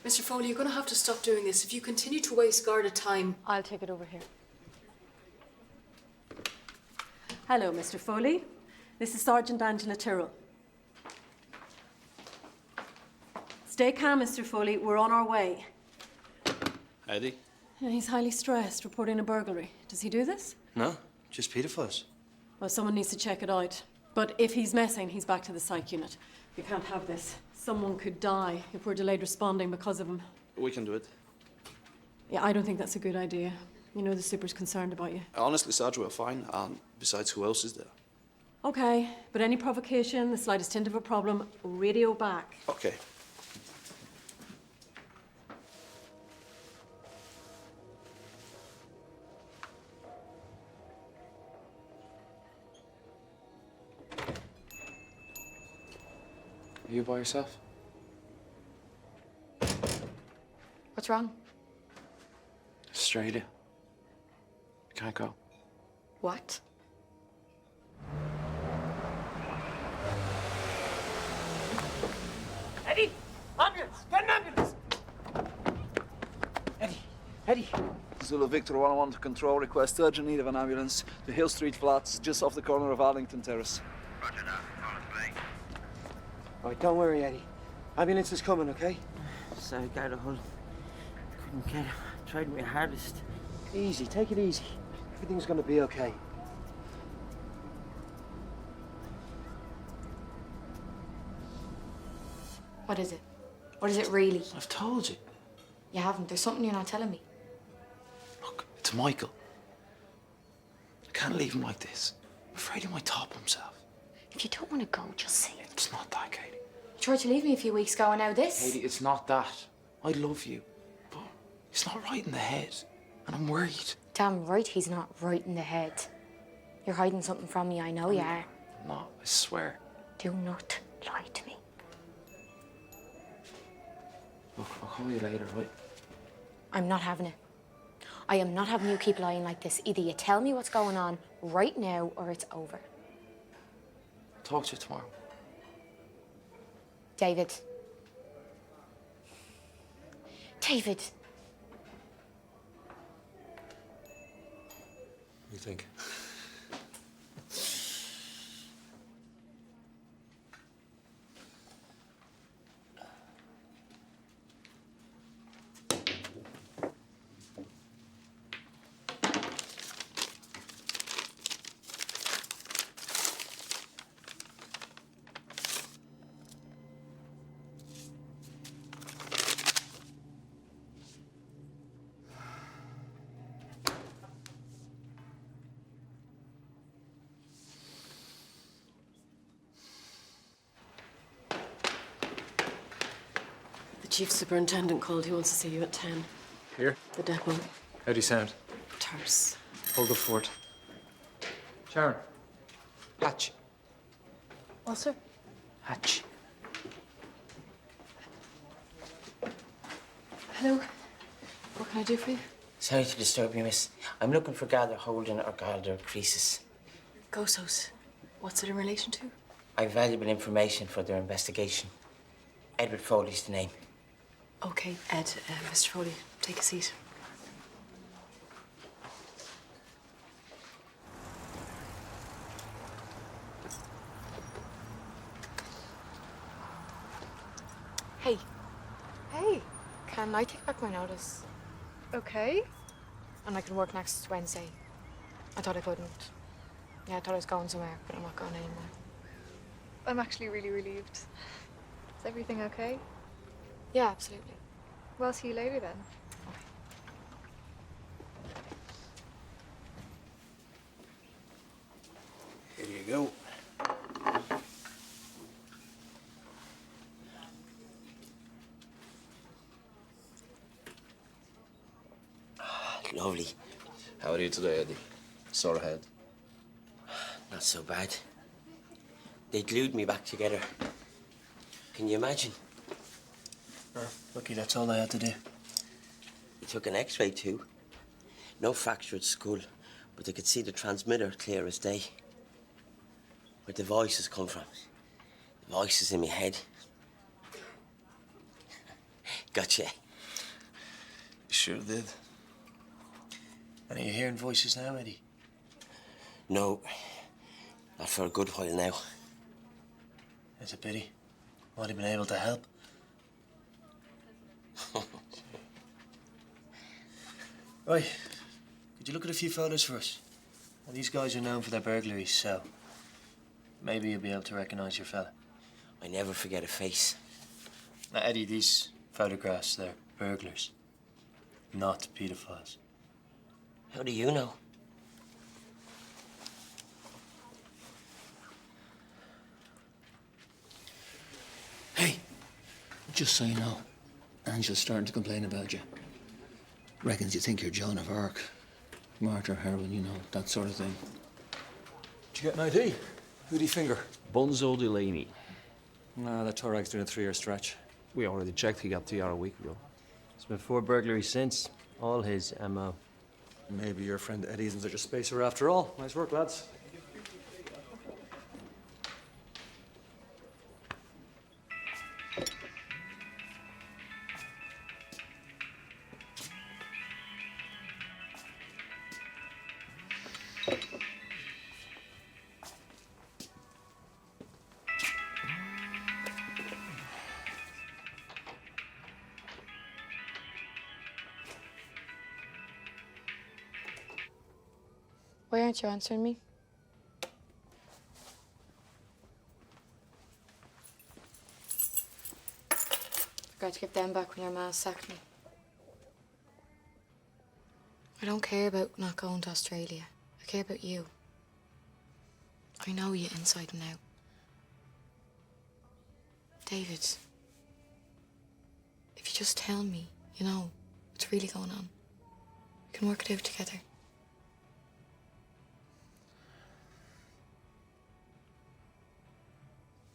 S15: Mr. Foley, you're going to have to stop doing this. If you continue to waste Garda time, I'll take it over here. Hello, Mr. Foley. This is Sergeant Angela Tyrrell. It's
S19: Stay calm, Mr. Foley. We're on our way.
S2: Eddie?
S19: Yeah, he's highly stressed, reporting a burglary. Does he do this?
S2: No, just paedophiles.
S19: Well, someone needs to check it out. But if he's messing, he's back to the psych unit. We can't have this. Someone could die if we're delayed responding because of him.
S18: We can do it.
S19: Yeah, I don't think that's a good idea. You know the super's concerned about you.
S18: Honestly, Sarge, we're fine. And besides, who else is there?
S19: Okay, but any provocation, the slightest hint of a problem, radio back.
S18: Okay.
S7: Are you by yourself?
S21: What's wrong?
S7: Australia. Can't go.
S21: What?
S2: Eddie! Ambulance! Get an ambulance! Eddie!
S18: Zulu Victor 101 to control. Request urgent need of an ambulance to Hill Street Flats, just off the corner of Arlington Terrace.
S5: Roger that. Honestly.
S13: All right, don't worry, Eddie. Ambulance is coming, okay? Sorry, Garda Hull. Couldn't get him. Tried my hardest. Easy, take it easy. Everything's gonna be okay.
S21: What is it? What is it really?
S1: I've told you.
S21: You haven't. There's something you're not telling me.
S1: It's Michael. I can't leave him like this. I'm afraid he might top himself.
S21: If you don't want to go, just say it.
S1: It's not that, Katie.
S21: You tried to leave me a few weeks ago and now this.
S1: Katie, it's not that. I love you. But he's not right in the head. And I'm worried.
S21: Damn right he's not right in the head. You're hiding something from me, I know you are.
S1: I'm not, I swear.
S21: Do not lie to me.
S1: Look, I'll call you later, right?
S21: I'm not having it. I am not having you keep lying like this. Either you tell me what's going on right now or it's over.
S1: I'll talk to you tomorrow.
S21: David. David.
S4: What do you think?
S19: The chief superintendent called. He wants to see you at 10.
S7: Here?
S19: The depot.
S7: How do you sound?
S19: Terse.
S7: Hold the fort. Sharon. Hatch.
S19: What, sir?
S7: Hatch.
S21: Hello. What can I do for you?
S13: Sorry to disturb you, miss. I'm looking for Garda Holden or Garda Creases.
S21: Gosos. What's it in relation to?
S13: I have valuable information for their investigation. Edward Foley's the name.
S21: Okay, Ed, Mr. Foley, take a seat. Hey.
S17: Hey.
S21: Can I take back my notice?
S17: Okay.
S21: And I can work next Wednesday. I thought I couldn't. Yeah, I thought I was going somewhere, but I'm not going anymore.
S17: I'm actually really relieved. Is everything okay?
S21: Yeah, absolutely.
S17: Well, see you later then.
S1: Here you go.
S13: Lovely.
S18: How are you today, Eddie? Sore head?
S13: Not so bad. They glued me back together. Can you imagine?
S2: Lucky that's all I had to do.
S13: He took an x-ray too. No fractured skull, but they could see the transmitter clear as day. Where the voices come from. The voices in my head. Gotcha.
S2: You sure did. And are you hearing voices now, Eddie?
S13: No. Not for a good while now.
S2: It's a pity. Might have been able to help. Right. Could you look at a few photos for us? Well, these guys are known for their burglaries, so maybe you'll be able to recognize your fella.
S13: I never forget a face.
S2: Now, Eddie, these photographs, they're burglars, not pedophiles.
S13: How do you know?
S1: Hey, just so you know, Angela's starting to complain about you. Reckons you think you're Joan of Arc, Martyr, heroin, you know, that sort of thing.
S4: Did you get an ID? Who'd he finger?
S11: Bonzo Delaney.
S4: Nah, that Torag's doing a 3-year stretch.
S11: We already checked. He got TR a week ago.
S2: It's been 4 burglaries since. All his MO.
S4: Maybe your friend Eddie isn't such a spacer after all. Nice work, lads.
S21: Why aren't you answering me? Forgot to give them back when your ma sacked me. I don't care about not going to Australia. I care about you. I know you inside and out. David, if you just tell me, you know, what's really going on, we can work it out together.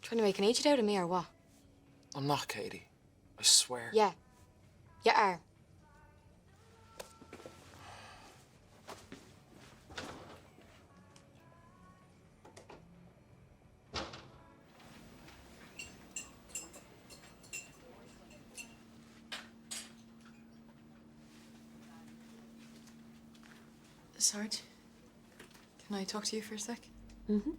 S21: Trying to make an idiot out of me or what?
S9: I'm not, Katie. I swear.
S21: Yeah. You are.
S15: Sarge, can I talk to you for a sec?
S19: Mm-hmm.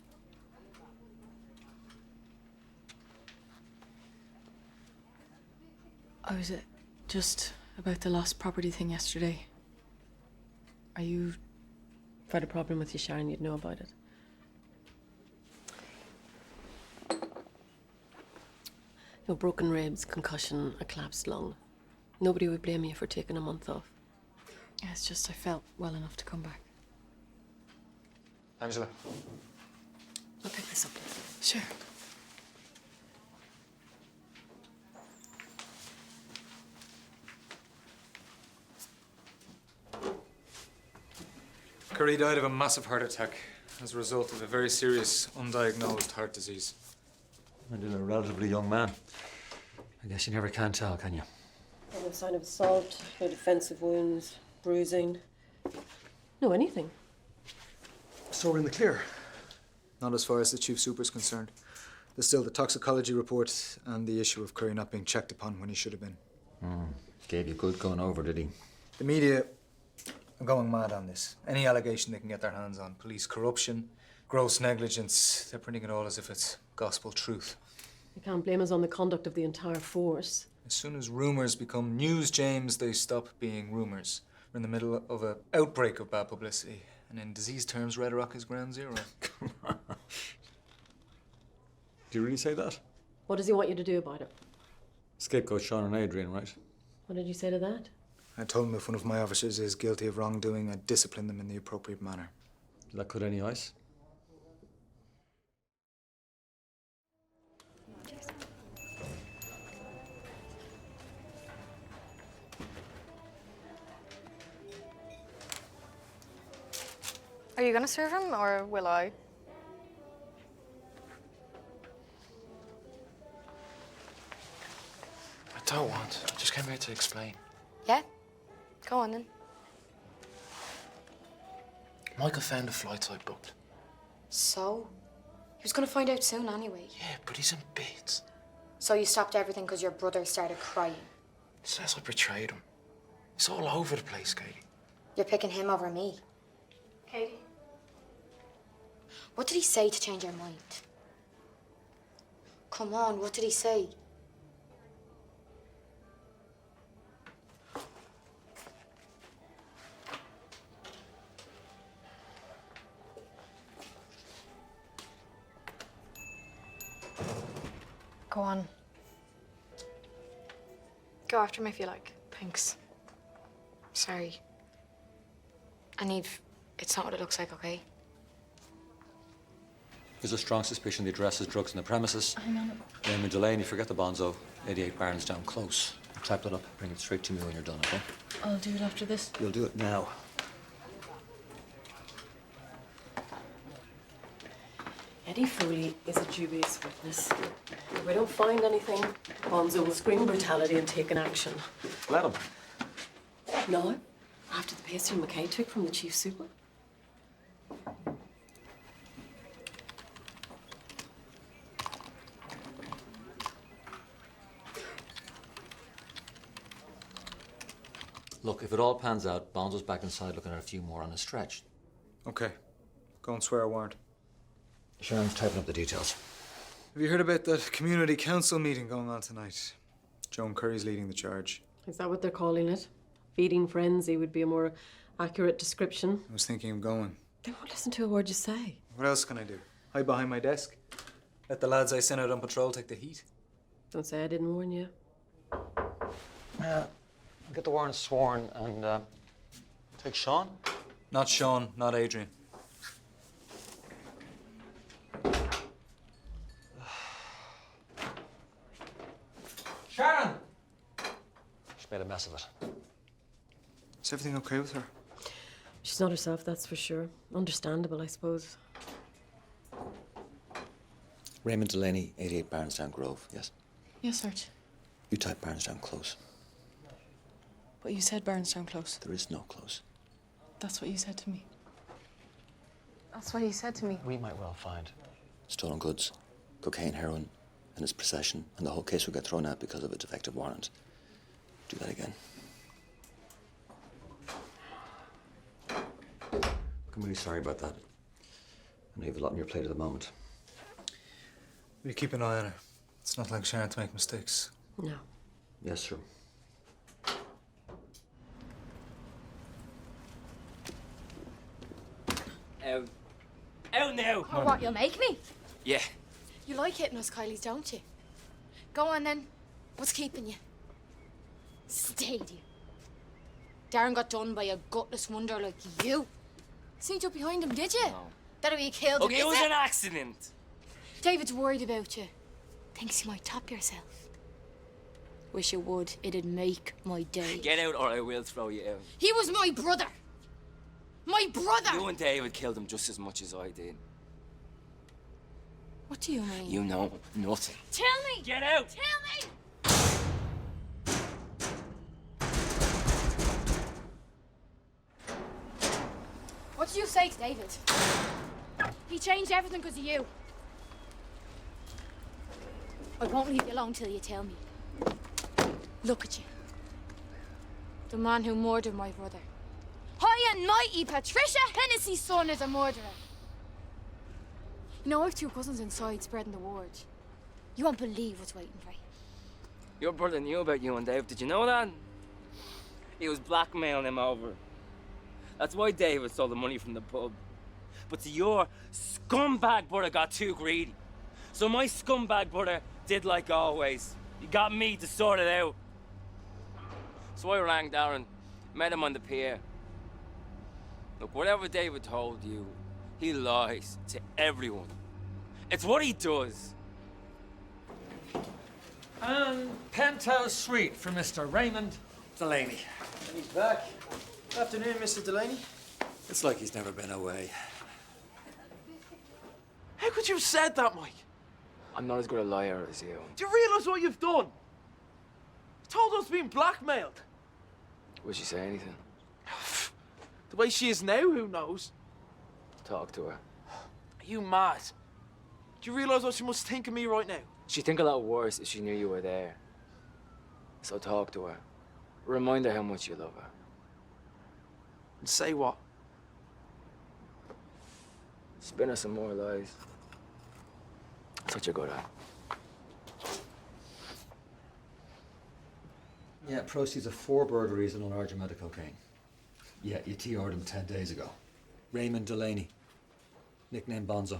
S15: I was just about the lost property thing yesterday. Are you...
S19: If I had a problem with you, Sharon, you'd know about it. No, broken ribs, concussion, a collapsed lung. Nobody would blame you for taking a month off.
S15: Yeah, it's just I felt well enough to come back.
S4: Angela.
S15: I'll pick this up. Sure.
S10: Curry died of a massive heart attack as a result of a very serious, undiagnosed heart disease.
S4: And in a relatively young man. I guess you never can tell, can you?
S19: No sign of assault, no defensive wounds, bruising. No anything.
S10: So we're in the clear. Not as far as the Chief Super's concerned. There's still the toxicology report and the issue of Curry not being checked upon when he should have been.
S4: Gave you good going over, did he?
S10: The media are going mad on this. Any allegation they can get their hands on. Police corruption, gross negligence. They're printing it all as if it's gospel truth.
S19: You can't blame us on the conduct of the entire force.
S10: As soon as rumours become news, James, they stop being rumours. We're in the middle of an outbreak of bad publicity. And in disease terms, Red Rock is ground zero.
S4: Come on. Do you really say that?
S19: What does he want you to do about it?
S4: Scapegoat Sharon and Adrian, right?
S19: What did you say to that?
S10: I told him if one of my officers is guilty of wrongdoing, I'd discipline them in the appropriate manner.
S4: Did that cut any ice?
S21: Are you gonna serve him, or will I?
S9: I don't want. I just came here to explain.
S21: Yeah? Go on then.
S9: Michael found the flights I booked.
S21: So? He was gonna find out soon anyway.
S9: Yeah, but he's in bits.
S21: So you stopped everything because your brother started crying?
S9: He says I betrayed him. It's all over the place, Katie.
S21: You're picking him over me.
S15: Katie?
S21: What did he say to change your mind? Come on, what did he say? Go on. Go after me if you like. Thanks. Sorry. It's not what it looks like, okay?
S4: There's a strong suspicion the address is drugs in the premises.
S21: I know.
S4: Raymond Delaney, forget the bonzo. 88 Barnes down close. Type that up, bring it straight to me when you're done, okay?
S3: I'll do it after this.
S4: You'll do it now.
S19: Eddie Foley is a dubious witness. If we don't find anything, Bonzo will scream brutality and take an action.
S4: Let him.
S19: No, after the pastry McKay took from the chief super.
S4: Look, if it all pans out, Bonzo's back inside looking at a few more on his stretch.
S10: Okay. Go and swear a warrant.
S4: Sharon's typing up the details.
S10: Have you heard about that community council meeting going on tonight? Joan Curry's leading the charge.
S19: Is that what they're calling it? Feeding frenzy would be a more accurate description.
S10: I was thinking of going.
S19: They won't listen to a word you say.
S10: What else can I do? Hide behind my desk? Let the lads I sent out on patrol take the heat?
S19: Don't say I didn't warn you.
S4: Get the warrant sworn and take Sean?
S10: Not Sean, not Adrian.
S4: Sharon! She made a mess of it.
S10: Is everything okay with her?
S19: She's not herself, that's for sure. Understandable, I suppose.
S4: Raymond Delaney, 88 Barnesdown Grove, yes?
S3: Yes, Serge.
S4: You type Barnesdown Close.
S3: But you said Barnestown Close.
S4: There is no close.
S3: That's what you said to me. That's what you said to me.
S4: We might well find stolen goods, cocaine, heroin, and its possession, and the whole case will get thrown out because of a defective warrant. Do that again. I'm really sorry about that. I know you have a lot on your plate at the moment.
S10: Will you keep an eye on her? It's not like Sharon to make mistakes.
S19: No.
S4: Yes, sir.
S20: Out now!
S21: Oh, what, you'll make me?
S20: Yeah.
S21: You like hitting us, Kylies, don't you? Go on then. What's keeping you? Stadium. Darren got done by a gutless wonder like you. Sneaked up behind him, did you?
S20: No.
S21: That'll be killed him,
S20: Okay, it was an accident.
S21: David's worried about you. Thinks you might top yourself. Wish you would. It'd make my day.
S20: Get out or I will throw you out.
S21: He was my brother. My brother!
S20: You and David killed him just as much as I did.
S21: What do you mean?
S20: You know nothing.
S21: Tell me!
S20: Get out!
S21: Tell me! What did you say to David? He changed everything because of you. I won't leave you alone till you tell me. Look at you. The man who murdered my brother. High and mighty Patricia Hennessy's son is a murderer. You know, I've two cousins inside spreading the word. You won't believe what's waiting for you.
S20: Your brother knew about you and Dave. Did you know that? He was blackmailing him over. That's why David stole the money from the pub. But your scumbag brother got too greedy. So my scumbag brother did like always. He got me to sort it out. So I rang Darren, met him on the pier. Look, whatever David told you, he lies to everyone. It's what he does.
S4: And penthouse suite for Mr. Raymond Delaney.
S2: He's back. Afternoon, Mr. Delaney.
S4: It's like he's never been away.
S9: How could you have said that, Mike?
S20: I'm not as good a liar as you.
S9: Do you realise what you've done? You told us being blackmailed.
S20: Would she say anything?
S9: The way she is now, who knows?
S20: Talk to her.
S9: Are you mad? Do you realise what she must think of me right now?
S20: She'd think a lot worse if she knew you were there. So talk to her. Remind her how much you love her.
S9: And say what?
S20: Spin her some more lies. That's what you're good at.
S4: Yeah, proceeds of 4 burglaries and a large amount of cocaine. Yeah, you TR'd him 10 days ago. Raymond Delaney, nicknamed Bonzo.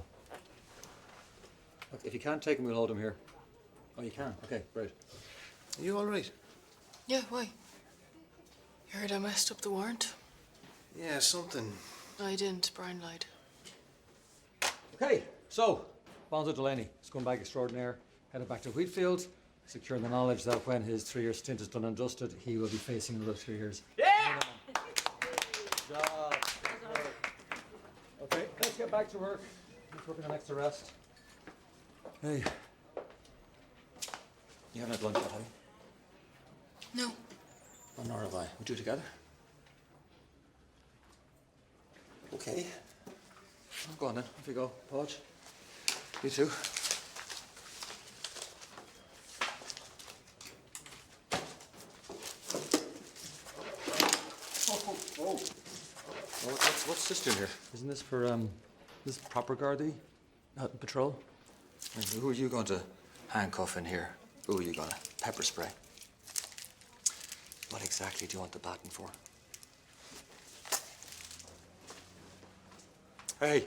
S4: Look, if you can't take him, we'll hold him here. Oh, you can? Okay, great.
S1: Are you all right?
S3: Yeah, why? You heard I messed up the warrant?
S1: Yeah, something.
S3: No, I didn't. Brian lied.
S4: Okay, so, Bonzo Delaney, scumbag extraordinaire, headed back to Wheatfield, securing the knowledge that when his 3-year stint is done and dusted, he will be facing another 3 years.
S20: Yeah!
S4: Good job. Okay, let's get back to work. Let's work on the next arrest. Hey. You haven't had lunch yet, have you?
S3: No.
S1: Oh, nor have I. We do it together?
S4: Okay. Oh, go on then, off you go. Podge. You too. Oh. What's this doing here? Isn't this for, this proper Gardaí? Not patrol? And who are you going to handcuff in here? Who are you going to pepper spray? What exactly do you want the baton for? Hey!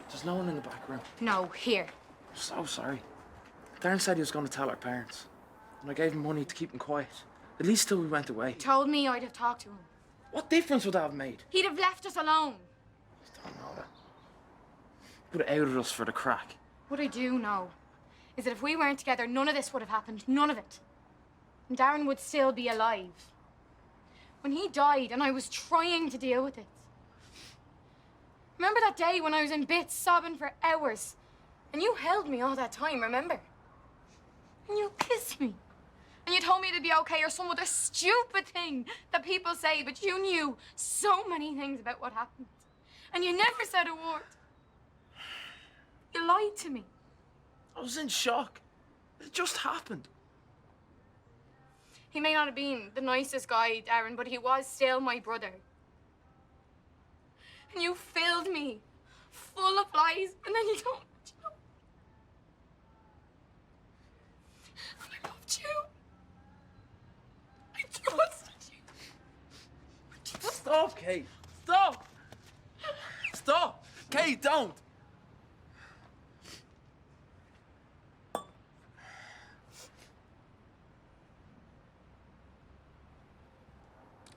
S9: There's no one in the back room.
S21: No, here.
S9: I'm so sorry. Darren said he was going to tell our parents. And I gave him money to keep them quiet. At least till we went away.
S21: Told me I'd have talked to him.
S9: What difference would that have made?
S21: He'd have left us alone.
S9: Don't know that. Would have outed us for the crack.
S21: What I do know is that if we weren't together, none of this would have happened. None of it. And Darren would still be alive. When he died and I was trying to deal with it. Remember that day when I was in bits, sobbing for hours? And you held me all that time, remember? And you kissed me. And you told me it'd be okay or some other stupid thing that people say, but you knew so many things about what happened. And you never said a word. You lied to me.
S9: I was in shock. It just happened.
S21: He may not have been the nicest guy, Darren, but he was still my brother. And you filled me full of lies, and then you told me you. And I loved you. I trusted you.
S9: Stop, Kate. Stop. Stop. Kate, don't.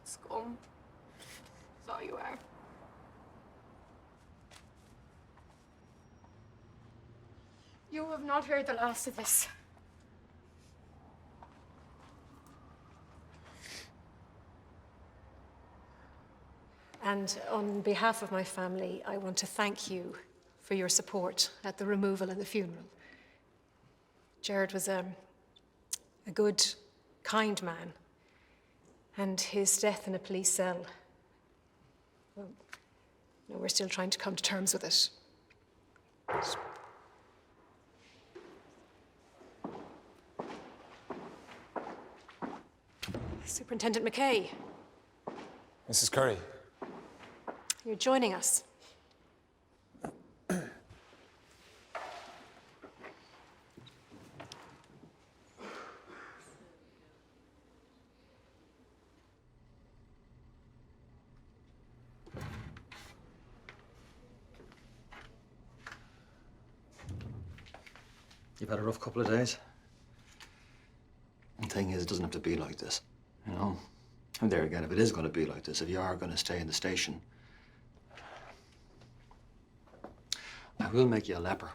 S21: Scum. That's all you are. You have not heard the last of this.
S12: And on behalf of my family, I want to thank you for your support at the removal and the funeral. Jared was a good, kind man. And his death in a police cell, well, no, we're still trying to come to terms with it. Superintendent McKay,
S11: Mrs. Curry.
S12: you're joining us.
S4: You've had a rough couple of days. The thing is, it doesn't have to be like this, you know? And there again, if it is going to be like this, if you are going to stay in the station, I will make you a leper.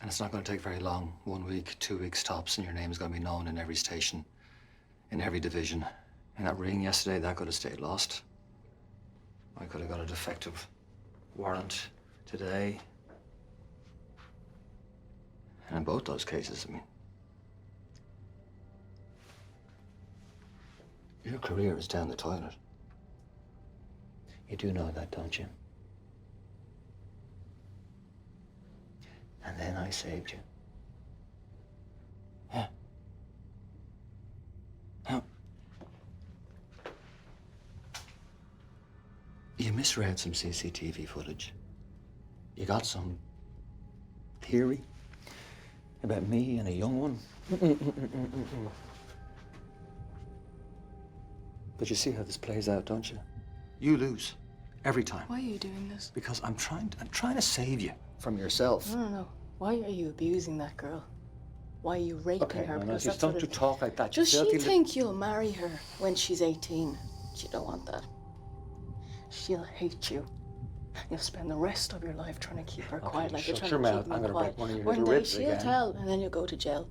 S4: And it's not going to take very long. 1 week, 2 weeks tops, and your name's going to be known in every station, in every division. And that ring yesterday, that could have stayed lost. I could have got a defective warrant today. And in both those cases, I mean, your career is down the toilet. You do know that, don't you? And then I saved you. Yeah. Now, you misread some CCTV footage. You got some theory about me and a young one. But you see how this plays out, don't you? You lose every time.
S3: Why are you doing this?
S4: Because I'm trying to save you from yourself.
S3: No. Why are you abusing that girl? Why are you raping her?
S4: No,
S3: Because
S4: just
S3: that's
S4: don't
S3: what
S4: you talk like that.
S3: Does
S4: you
S3: she
S4: filthy
S3: think you'll marry her when she's 18? She don't want that. She'll hate you. You'll spend the rest of your life trying to keep her quiet, like you're
S4: shut
S3: trying
S4: your
S3: to
S4: mouth.
S3: keep
S4: I'm
S3: me
S4: gonna
S3: quiet.
S4: break one of your
S3: One
S4: little
S3: day
S4: ribs
S3: she'll
S4: again.
S3: tell, and then you'll go to jail.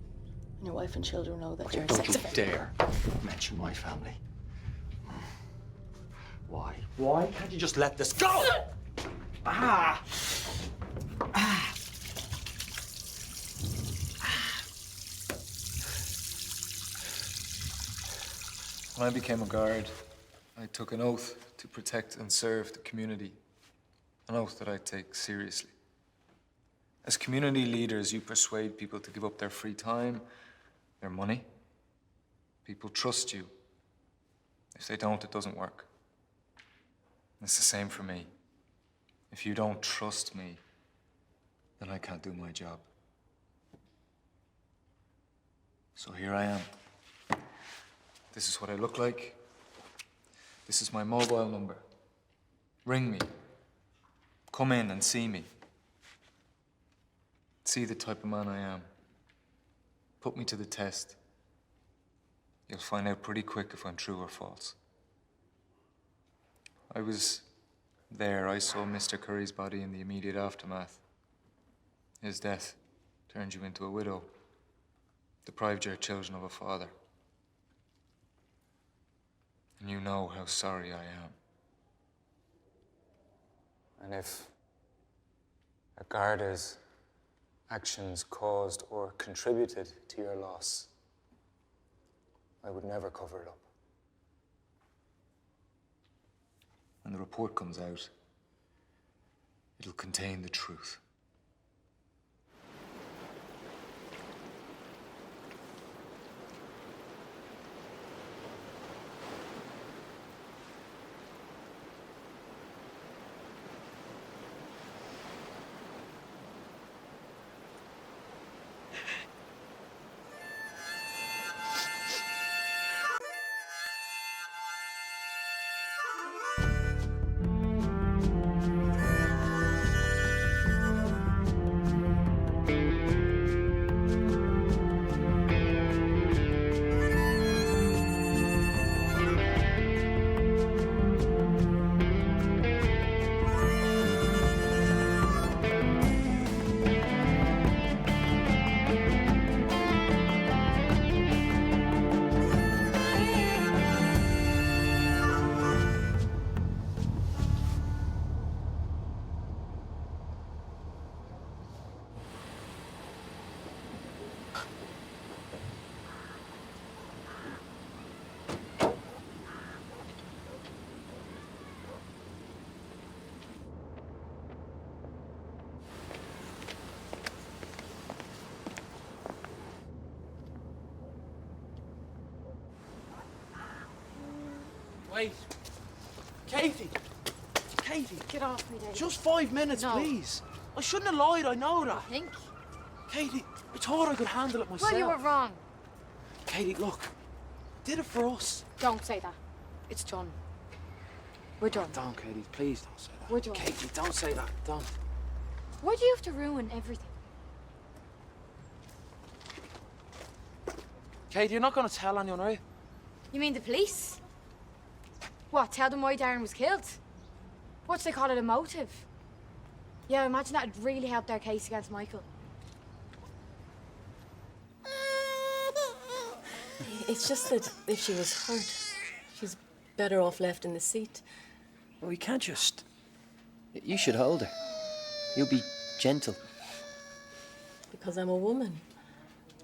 S3: And your wife and children know that you're a
S4: Don't
S3: sex
S4: you
S3: offender.
S4: dare mention my family. Why? Why can't you just let this go? Ah!
S10: When I became a guard, I took an oath to protect and serve the community. An oath that I take seriously. As community leaders, you persuade people to give up their free time, their money. People trust you. If they don't, it doesn't work. It's the same for me. If you don't trust me, then I can't do my job. So here I am. This is what I look like. This is my mobile number. Ring me. Come in and see me. See the type of man I am. Put me to the test. You'll find out pretty quick if I'm true or false. I was there. I saw Mr. Curry's body in the immediate aftermath. His death turned you into a widow, deprived your children of a father. And you know how sorry I am. And if a guarder's actions caused or contributed to your loss, I would never cover it up. When the report comes out, it'll contain the truth.
S9: Wait. Katie! Katie!
S21: Get off me, Dave.
S9: Just 5 minutes,
S21: No.
S9: please. I shouldn't have lied, I know that.
S21: Think?
S9: Katie, I thought I could handle it myself.
S21: Well, you were wrong.
S9: Katie, look. Did it for us.
S21: Don't say that. It's done. We're done.
S9: Don't, Katie. Please don't say that.
S21: We're done.
S9: Katie, don't say that. Don't.
S21: Why do you have to ruin everything?
S9: Katie, you're not going to tell anyone, are you?
S21: You mean the police? What, tell them why Darren was killed? What's they call it, a motive? Yeah, imagine that'd really help their case against Michael.
S19: It's just that if she was hurt, she's better off left in the seat.
S2: Well, we can't just... You should hold her. You'll be gentle.
S19: Because I'm a woman.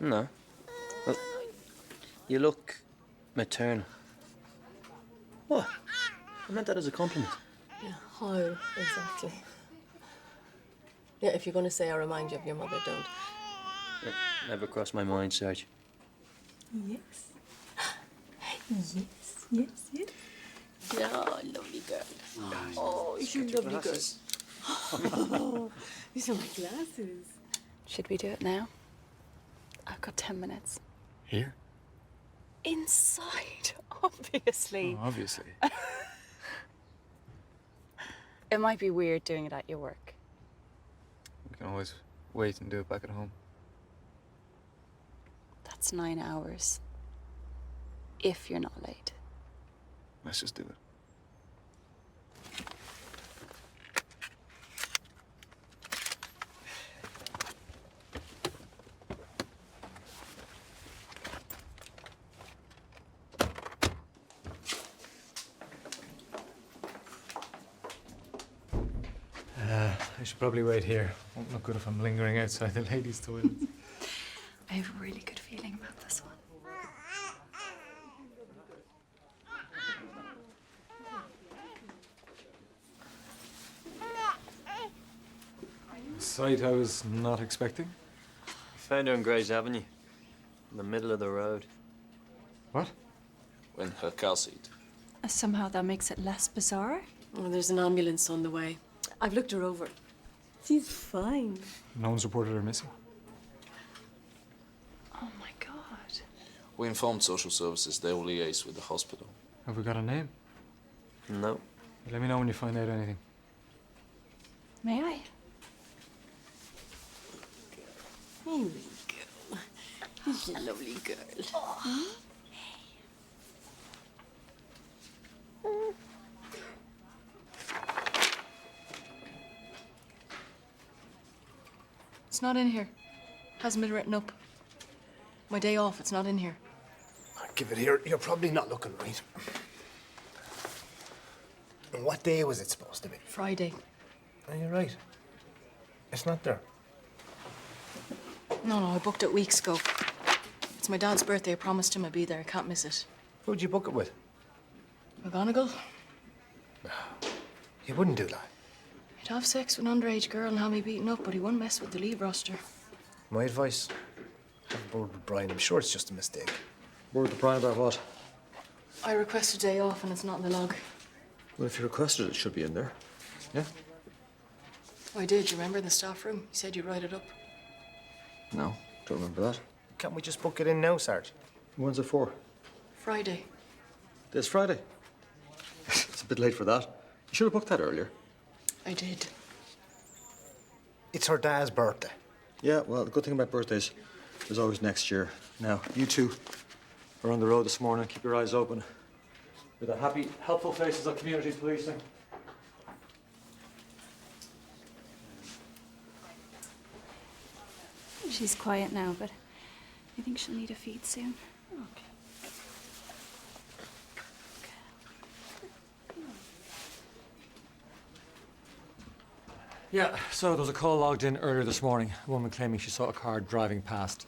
S2: No. Well, you look maternal. What? I meant that as a compliment.
S19: Yeah, how exactly? Yeah, if you're going to say I remind you of your mother, don't.
S2: It never crossed my mind, Sarge.
S19: Yes. Yes, yes, yes. Yeah, lovely girl. Oh, you're a lovely girl. Oh, these are my glasses.
S15: Should we do it now? I've got 10 minutes.
S2: Here?
S15: Inside, obviously.
S9: Oh, obviously.
S15: It might be weird doing it at your work.
S10: We can always wait and do it back at home.
S15: That's 9 hours. If you're not late.
S10: Let's just do it. I should probably wait here. Won't look good if I'm lingering outside the ladies' toilets.
S15: I have a really good feeling about this one.
S10: A sight I was not expecting.
S2: Found her on Grays Avenue, in the middle of the road.
S10: What?
S9: When her car seat.
S15: Somehow that makes it less bizarre.
S19: Oh, there's an ambulance on the way. I've looked her over. She's fine.
S10: No one's reported her missing.
S15: Oh my God.
S9: We informed social services. They will liaise with the hospital.
S10: Have we got a name?
S2: No.
S10: Let me know when you find out anything.
S15: May I?
S19: Here we go. She's a lovely girl.
S15: It's not in here. Hasn't been written up. My day off, it's not in here.
S6: Give it here. You're probably not looking right. And what day was it supposed to be?
S15: Friday.
S6: Oh, you're right. It's not there.
S15: No, I booked it weeks ago. It's my dad's birthday. I promised him I'd be there. I can't miss it.
S6: Who'd you book it with?
S15: McGonagall?
S6: He wouldn't do that.
S15: He'd have sex with an underage girl and have me beaten up, but he wouldn't mess with the leave roster.
S6: My advice, have a word with Brian. I'm sure it's just a mistake.
S4: Word with Brian about what?
S15: I requested a day off and it's not in the log.
S4: Well, if you requested it, it should be in there. Yeah?
S15: Oh, I did. You remember in the staff room? You said you'd write it up.
S4: No, don't remember that.
S6: Can't we just book it in now, Sarge?
S4: When's it for?
S15: Friday.
S4: This Friday. It's a bit late for that. You should have booked that earlier.
S15: I did.
S6: It's her dad's birthday.
S4: Yeah, well, the good thing about birthdays, there's always next year. Now, you two are on the road this morning. Keep your eyes open. With the happy, helpful faces of community policing.
S15: She's quiet now, but I think she'll need a feed soon. Okay.
S4: Yeah, so there was a call logged in earlier this morning. A woman claiming she saw a car driving past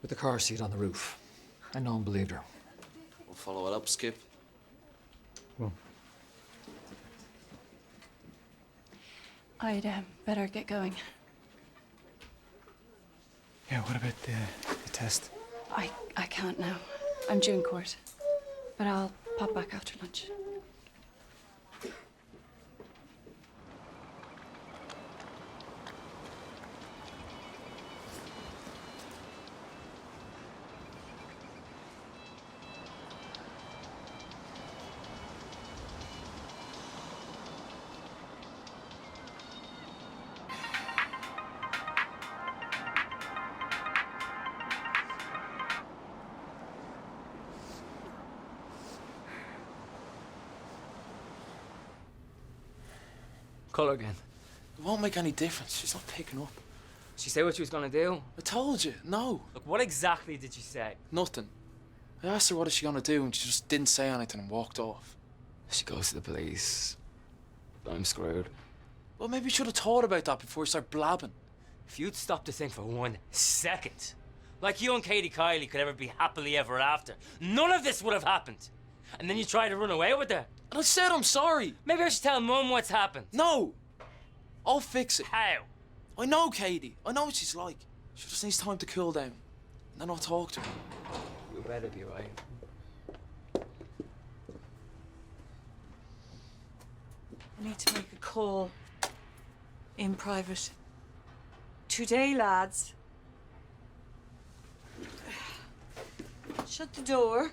S4: with the car seat on the roof. And no one believed her.
S9: We'll follow it up, Skip.
S4: Well,
S15: I'd better get going.
S10: Yeah, what about the test?
S15: I can't now. I'm due in court. But I'll pop back after lunch.
S8: Call her again.
S9: It won't make any difference. She's not picking up.
S8: She say what she was gonna do?
S9: I told you, no.
S8: Look, what exactly did she say?
S9: Nothing. I asked her what is she gonna do and she just didn't say anything and walked off.
S8: She goes to the police. I'm screwed.
S9: Well, maybe you should have thought about that before you start blabbing.
S8: If you'd stop to think for 1 second, like you and Katie Kiley could ever be happily ever after, none of this would have happened. And then you try to run away with her.
S9: And I said I'm sorry.
S8: Maybe I should tell Mum what's happened.
S9: No. I'll fix it.
S8: How?
S9: I know Katie. I know what she's like. She just needs time to cool down. And then I'll talk to her.
S8: You better be right.
S16: I need to make a call in private. Today, lads. Shut the door.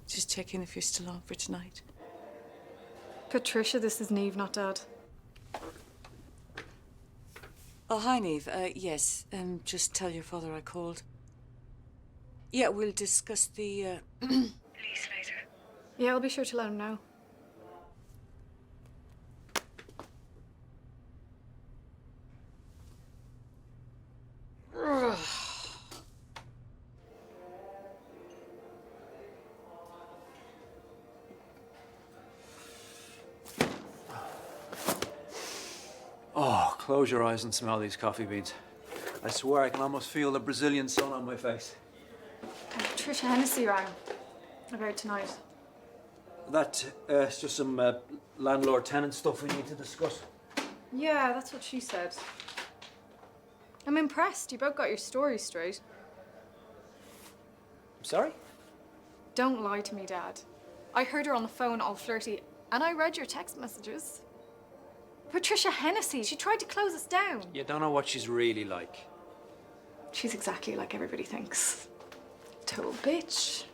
S16: Just checking if you're still on for tonight.
S17: Patricia, this is Neve, not Dad.
S16: Oh, hi, Neve. Yes, just tell your father I called. Yeah, we'll discuss the, lease later.
S17: Yeah, I'll be sure to let him know.
S18: Oh, close your eyes and smell these coffee beans. I swear I can almost feel the Brazilian sun on my face.
S17: Patricia Hennessy rang about tonight.
S18: It's just some landlord-tenant stuff we need to discuss.
S17: Yeah, that's what she said. I'm impressed. You both got your stories straight.
S18: I'm sorry?
S17: Don't lie to me, Dad. I heard her on the phone all flirty, and I read your text messages. Patricia Hennessy, she tried to close us down.
S18: You don't know what she's really like.
S17: She's exactly like everybody thinks. Total bitch.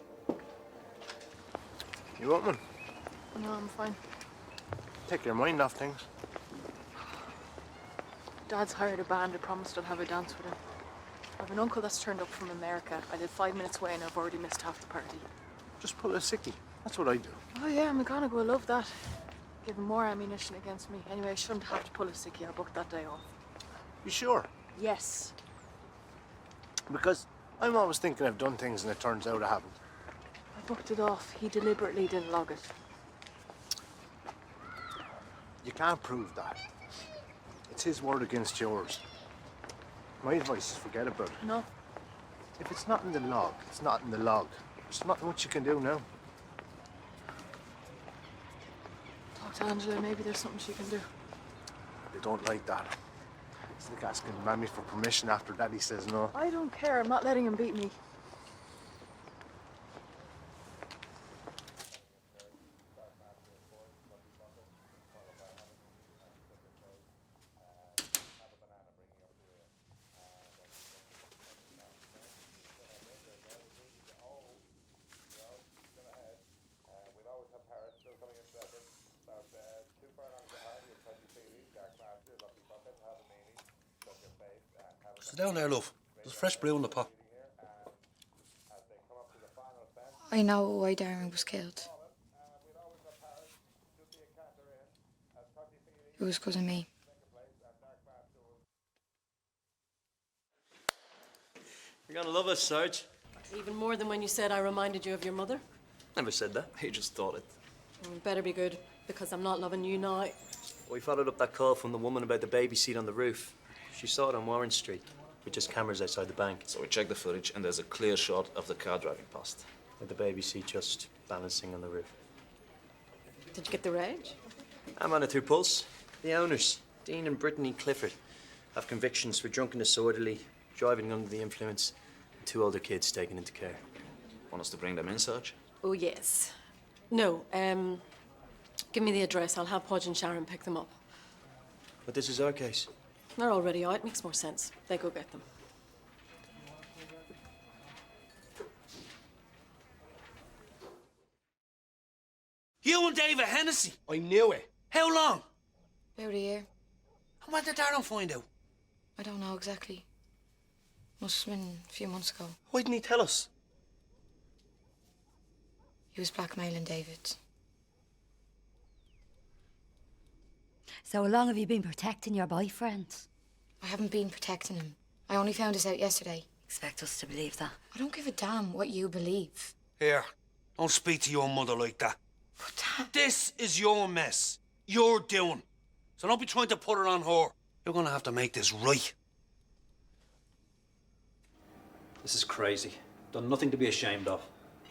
S14: You want one?
S17: No, I'm fine.
S14: Take your mind off things.
S15: Dad's hired a band and promised I'll have a dance with him. I've an uncle that's turned up from America. I live 5 minutes away and I've already missed half the party.
S14: Just pull a sickie. That's what I do.
S15: Oh yeah, McKenna will love that. Give him more ammunition against me. Anyway, I shouldn't have to pull a sickie. I booked that day off.
S14: You sure?
S15: Yes.
S14: Because I'm always thinking I've done things and it turns out I haven't.
S15: I booked it off. He deliberately didn't log it.
S14: You can't prove that. It's his word against yours. My advice is forget about it.
S15: No.
S14: If it's not in the log, it's not in the log. There's not much you can do now.
S15: Talk to Angela. Maybe there's something she can do.
S14: They don't like that. It's like asking Mammy for permission after Daddy says no.
S15: I don't care. I'm not letting him beat me.
S22: Sit down there, love. There's fresh brew in the pot.
S21: I know why Darren was killed. It was because of me.
S2: You're gonna love us, Sarge.
S12: Even more than when you said I reminded you of your mother?
S2: Never said that. He just thought it.
S12: Better be good, because I'm not loving you now.
S2: We followed up that call from the woman about the baby seat on the roof. She saw it on Warrants Street, with just cameras outside the bank.
S11: So we checked the footage and there's a clear shot of the car driving past.
S2: With the baby seat just balancing on the roof.
S12: Did you get the reg?
S2: I'm on a through pulse. The owners, Dean and Brittany Clifford, have convictions for drunken disorderly, driving under the influence, and 2 older kids taken into care.
S11: Want us to bring them in, Sarge?
S12: Oh, yes. No, give me the address. I'll have Podge and Sharon pick them up.
S2: But this is our case.
S12: They're already out. Makes more sense. They go get them.
S22: You and David Hennessy? I knew it. How long?
S21: About a year.
S22: And when did Darren find out?
S21: I don't know exactly. Must have been a few months ago.
S22: Why didn't he tell us?
S21: He was blackmailing David.
S23: So how long have you been protecting your boyfriend?
S21: I haven't been protecting him. I only found this out yesterday.
S23: Expect us to believe that?
S21: I don't give a damn what you believe.
S22: Here, don't speak to your mother like that. This is your mess. You're doing. So don't be trying to put it on her. You're gonna have to make this right.
S18: This is crazy. Done nothing to be ashamed of.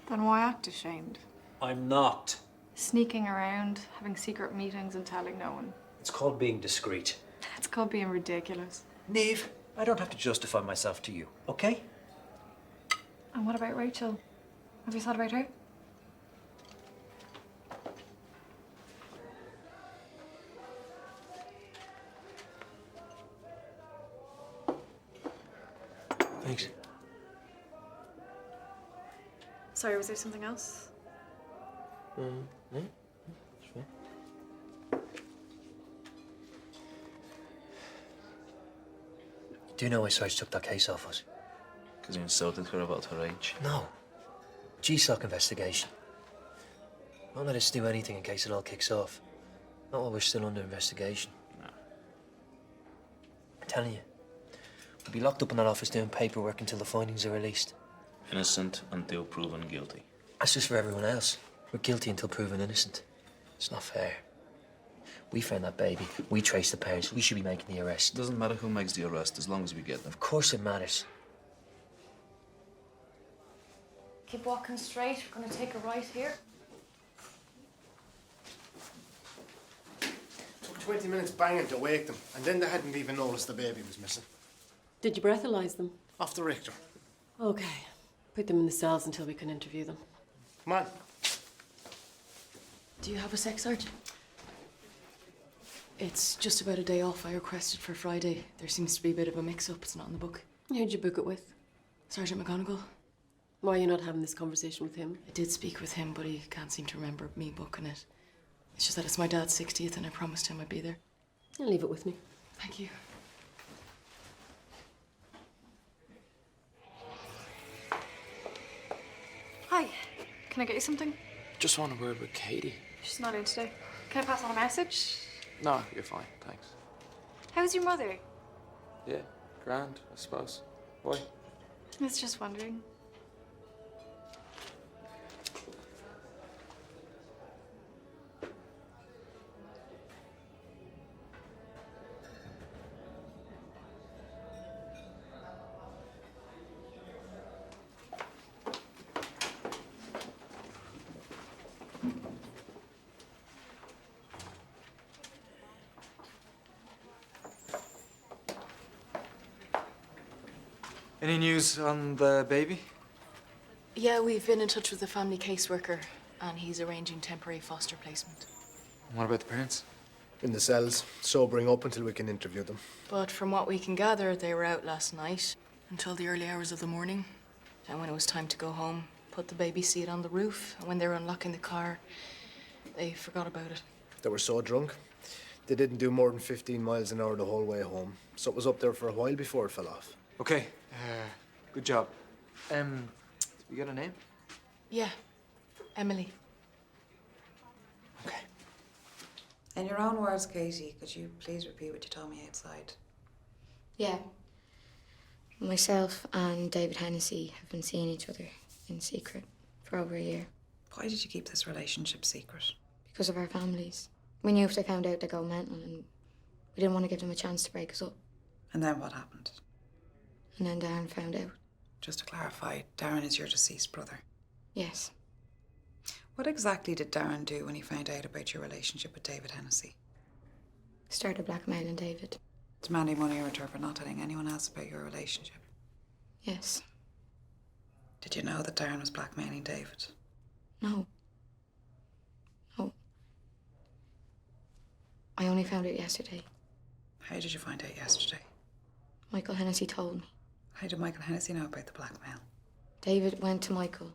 S17: Then why act ashamed?
S18: I'm not.
S17: Sneaking around, having secret meetings and telling no one.
S18: It's called being discreet.
S17: It's called being ridiculous.
S18: Neve, I don't have to justify myself to you, okay?
S17: what about Rachel? Have you thought about her?
S2: Thanks.
S17: Sorry, was there something else?
S2: No, it's fine. Do you know why Sarge took that case off us?
S11: Because you insulted her about her age.
S2: No. GSOC investigation. Won't let us do anything in case it all kicks off. Not while we're still under investigation.
S11: No.
S2: I'm telling you. We'll be locked up in that office doing paperwork until the findings are released.
S11: Innocent until proven guilty.
S2: That's just for everyone else. We're guilty until proven innocent. It's not fair. We found that baby. We traced the parents. We should be making the arrest.
S11: Doesn't matter who makes the arrest as long as we get them.
S2: Of course it matters.
S15: Keep walking straight. We're going to take a right here.
S14: Took 20 minutes banging to wake them, and then they hadn't even noticed the baby was missing.
S19: Did you breathalyze them?
S14: Off the Richter.
S19: Okay. Put them in the cells until we can interview them.
S14: Come on.
S3: Do you have a sex sergeant? It's just about a day off I requested for Friday. There seems to be a bit of a mix-up. It's not in the book.
S19: Who'd you book it with?
S3: Sergeant McGonagall.
S19: Why are you not having this conversation with him?
S3: I did speak with him, but he can't seem to remember me booking it. It's just that it's my dad's 60th and I promised him I'd be there.
S19: I'll leave it with me.
S3: Thank you.
S17: Hi. Can I get you something?
S9: Just want a word with Katie.
S17: She's not in today. Can I pass on a message?
S9: No, you're fine, thanks.
S17: How's your mother?
S9: Yeah, grand, I suppose. Why?
S17: I was just wondering.
S10: Any news on the baby?
S3: Yeah, we've been in touch with the family caseworker and he's arranging temporary foster placement.
S10: What about the parents?
S14: In the cells, sobering up until we can interview them.
S3: But from what we can gather, they were out last night until the early hours of the morning. And when it was time to go home, put the baby seat on the roof. And when they were unlocking the car, they forgot about it.
S14: They were so drunk, they didn't do more than 15 miles an hour the whole way home. So it was up there for a while before it fell off.
S10: Okay, good job. Did we get a name?
S3: Yeah, Emily.
S5: In your own words, Katie, could you please repeat what you told me outside?
S21: Yeah. Myself and David Hennessy have been seeing each other in secret for over a year.
S5: Why did you keep this relationship secret?
S21: Because of our families. We knew if they found out they'd go mental and we didn't want to give them a chance to break us up.
S5: And then what happened?
S21: And then Darren found out.
S5: Just to clarify, Darren is your deceased brother.
S21: Yes.
S5: What exactly did Darren do when he found out about your relationship with David Hennessy?
S21: Started blackmailing David.
S5: Demanding money in return for not telling anyone else about your relationship?
S21: Yes.
S5: Did you know that Darren was blackmailing David?
S21: No. No. I only found out yesterday.
S5: How did you find out yesterday?
S21: Michael Hennessy told me.
S5: How did Michael Hennessy know about the blackmail?
S21: David went to Michael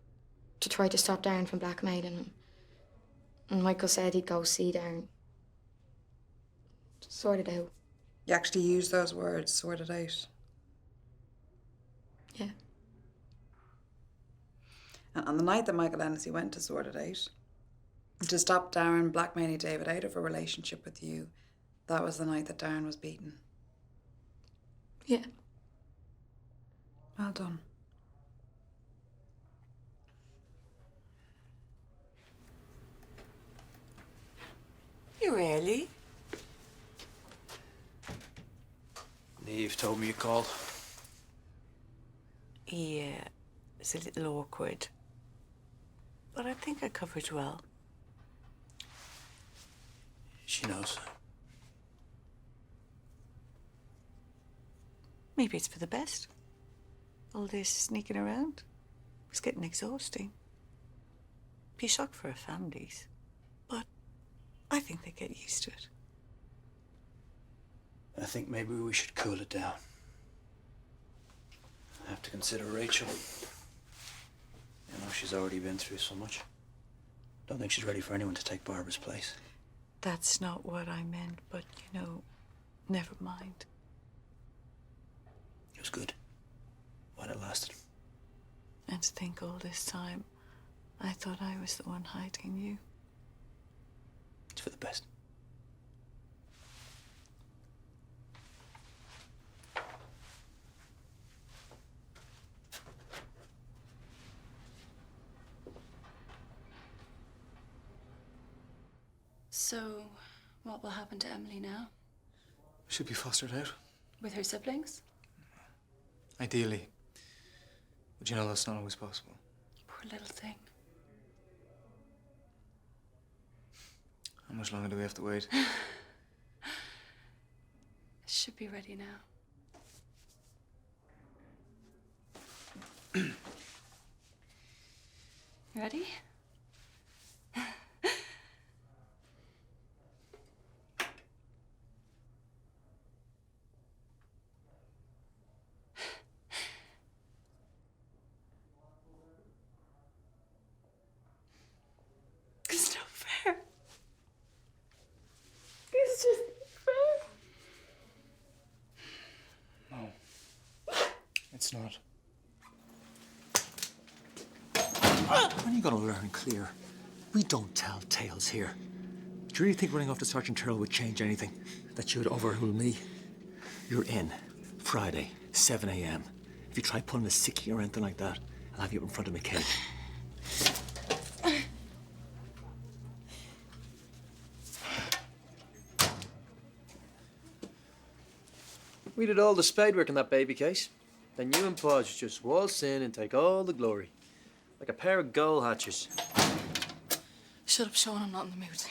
S21: to try to stop Darren from blackmailing him. And Michael said he'd go see Darren. Sort it out.
S5: You actually used those words, sort it out?
S21: Yeah.
S5: And on the night that Michael Hennessy went to sort it out, to stop Darren blackmailing David out of a relationship with you, that was the night that Darren was beaten?
S21: Yeah.
S5: Well done.
S7: You early?
S9: Neve told me you called.
S7: Yeah, it's a little awkward. But I think I covered well.
S9: She knows.
S7: Maybe it's for the best. All this sneaking around. It's getting exhausting. Be a shock for our families. But I think they get used to it.
S2: I think maybe we should cool it down. I have to consider Rachel. You know, she's already been through so much. Don't think she's ready for anyone to take Barbara's place.
S7: That's not what I meant, but, you know, never mind.
S2: It was good. While it lasted.
S7: And to think all this time, I thought I was the one hiding you.
S2: It's for the best.
S15: So, what will happen to Emily now?
S10: She'll be fostered out.
S15: With her siblings?
S10: Ideally. But you know that's not always possible.
S15: Poor little thing.
S10: How much longer do we have to wait?
S15: It should be ready now. Ready? It's not fair. It's just not fair.
S10: No. It's not.
S4: When are you going to learn clear? We don't tell tales here. Do you really think running off to Sergeant Terrell would change anything? That you would overrule me? You're in. Friday, 7 a.m. If you try pulling a sickie or anything like that, I'll have you in front of McKenna.
S2: We did all the spade work in that baby case. Then you and Podge just waltz in and take all the glory. Like a pair of goal hatchers.
S3: Shut up, Sharon. I'm not in the mood.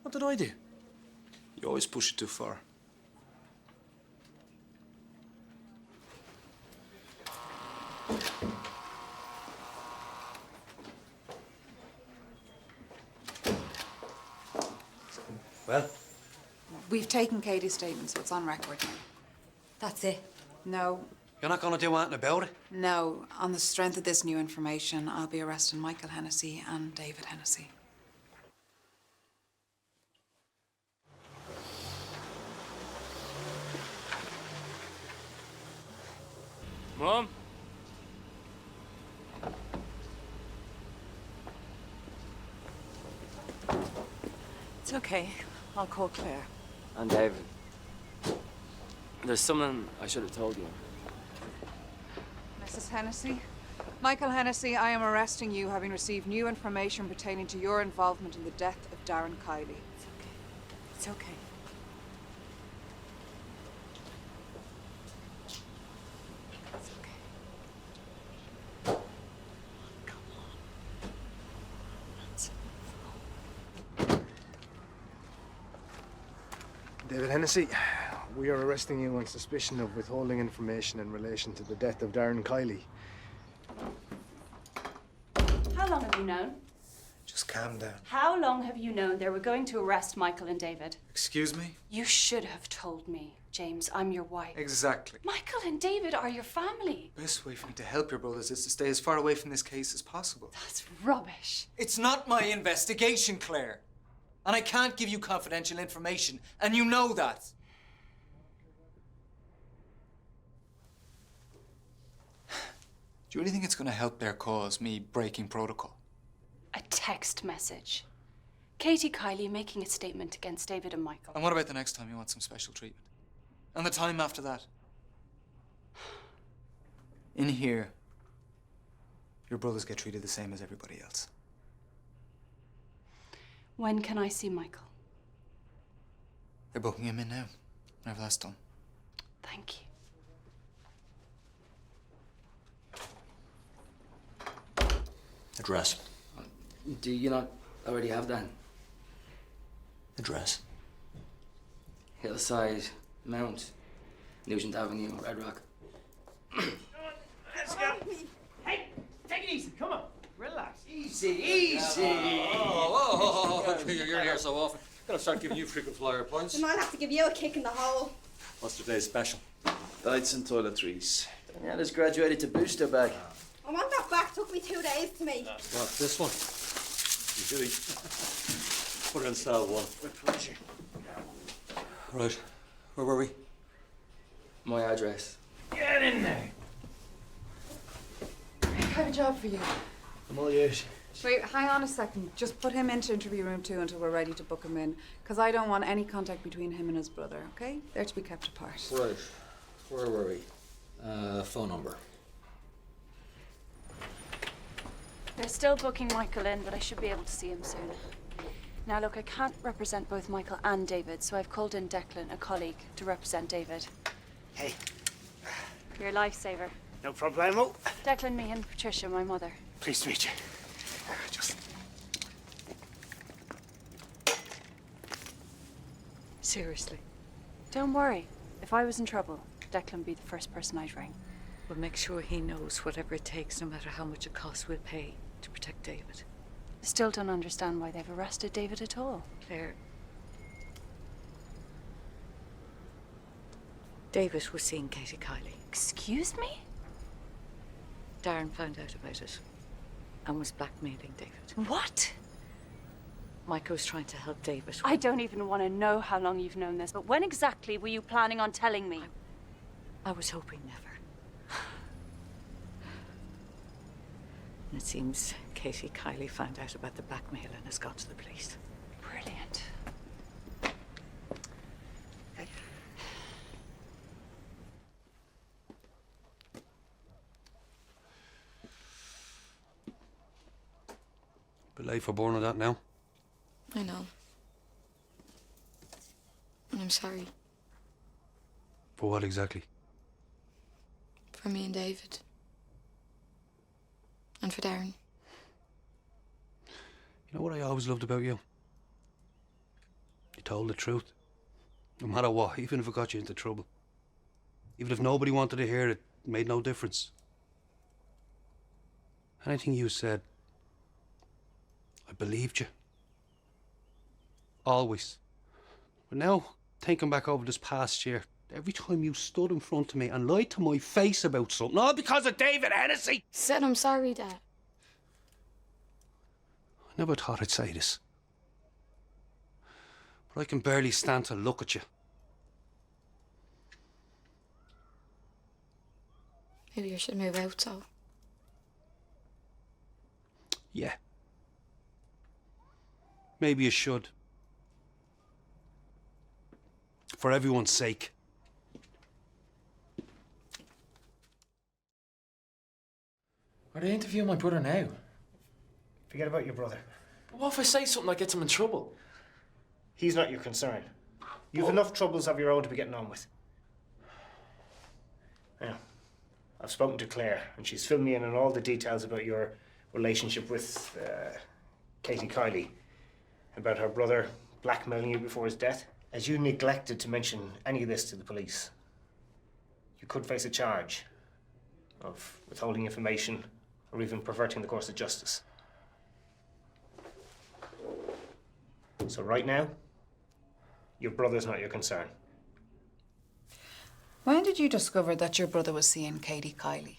S2: What did I do?
S10: You always push it too far.
S2: Well?
S5: We've taken Katie's statement, so it's on record now.
S23: That's it.
S5: No.
S22: You're not going to do anything about it?
S5: No. On the strength of this new information, I'll be arresting Michael Hennessy and David Hennessy.
S8: Mom?
S16: It's okay. I'll call Claire.
S1: And David. There's something I should have told you.
S5: Mrs. Hennessy? Michael Hennessy, I am arresting you having received new information pertaining to your involvement in the death of Darren Kiley.
S16: It's okay.
S14: David Hennessy, we are arresting you on suspicion of withholding information in relation to the death of Darren Kiley.
S13: How long have you known?
S10: Just calm down.
S13: How long have you known they were going to arrest Michael and David?
S10: Excuse me?
S13: You should have told me, James. I'm your wife.
S10: Exactly.
S13: Michael and David are your family.
S10: The best way for me to help your brothers is to stay as far away from this case as possible.
S13: That's rubbish.
S20: It's not my investigation, Claire. And I can't give you confidential information, and you know that.
S10: Do you really think it's going to help their cause, me breaking protocol?
S13: A text message. Katie Kiley making a statement against David and Michael.
S10: And what about the next time you want some special treatment? And the time after that? In here, your brothers get treated the same as everybody else.
S13: When can I see Michael?
S10: They're booking him in now, whenever that's done.
S13: Thank you.
S4: Address.
S1: Do you not already have that?
S4: Address.
S1: Hillside, Mount, Nugent Avenue, Red Rock.
S13: Let's go. Hey!
S4: Easy. Oh, you're here so often. Gotta start giving you frequent flyer points.
S6: Then I'll have to give you a kick in the hole.
S4: What's today's special?
S1: Diets and toiletries.
S2: Daniela's graduated to booster bag.
S6: I want that back. Took me 2 days to make.
S4: What, this one? You do. Put it in style one.
S1: With pleasure.
S4: Right. Where were we?
S1: My address.
S9: Get in there.
S5: I have a job for you.
S2: I'm all yours.
S5: Wait, hang on a second. Just put him into interview room 2 until we're ready to book him in. Because I don't want any contact between him and his brother, okay? They're to be kept apart.
S4: Right. Where were we? Phone number.
S13: They're still booking Michael in, but I should be able to see him soon. Now look, I can't represent both Michael and David, so I've called in Declan, a colleague, to represent David.
S14: Hey.
S13: You're a lifesaver.
S14: No problemo.
S13: Declan, me and Patricia, my mother.
S14: Pleased to meet you. Just...
S7: Seriously.
S13: Don't worry. If I was in trouble, Declan would be the first person I'd ring.
S7: We'll make sure he knows whatever it takes, no matter how much it costs, we'll pay to protect David.
S13: Still don't understand why they've arrested David at all.
S7: Claire. David was seeing Katie Kiley.
S13: Excuse me?
S7: Darren found out about it and was blackmailing David.
S13: What?
S7: Michael was trying to help David.
S13: I don't even want to know how long you've known this, but when exactly were you planning on telling me?
S7: I was hoping never. And it seems Katie Kiley found out about the blackmail and has gone to the police.
S13: Brilliant.
S22: Bit late for born of that now.
S21: I know. And I'm sorry
S22: For what exactly?
S21: for me and David. And for Darren.
S22: You know what I always loved about you? You told the truth. No matter what, even if it got you into trouble. Even if nobody wanted to hear it, it made no difference. Anything you said, I believed you. Always. But now, thinking back over this past year, every time you stood in front of me and lied to my face about something, all because of David Hennessy.
S21: Said I'm sorry, Dad.
S22: I never thought I'd say this. But I can barely stand to look at you.
S21: Maybe I should move out, so.
S22: Yeah. Maybe you should. For everyone's sake.
S9: Are they interviewing my brother now?
S14: Forget about your brother.
S9: But what if I say something that gets him in trouble?
S14: He's not your concern. You've enough troubles of your own to be getting on with. Now, I've spoken to Claire, and she's filled me in on all the details about your relationship with Katie Kiley, about her brother blackmailing you before his death. As you neglected to mention any of this to the police, you could face a charge of withholding information or even perverting the course of justice. So right now, your brother's not your concern.
S5: When did you discover that your brother was seeing Katie Kiley?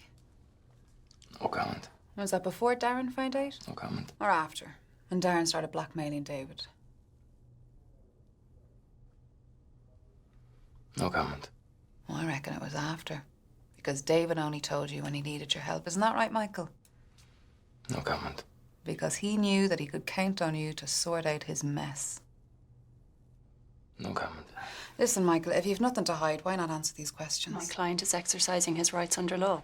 S1: No comment.
S5: Was that before Darren found out?
S1: No comment.
S5: Or after? And Darren started blackmailing David?
S1: No comment.
S5: Well, I reckon it was after. Because David only told you when he needed your help. Isn't that right, Michael?
S1: No comment.
S5: Because he knew that he could count on you to sort out his mess.
S1: No comment.
S5: Listen, Michael, if you've nothing to hide, why not answer these questions?
S13: My client is exercising his rights under law.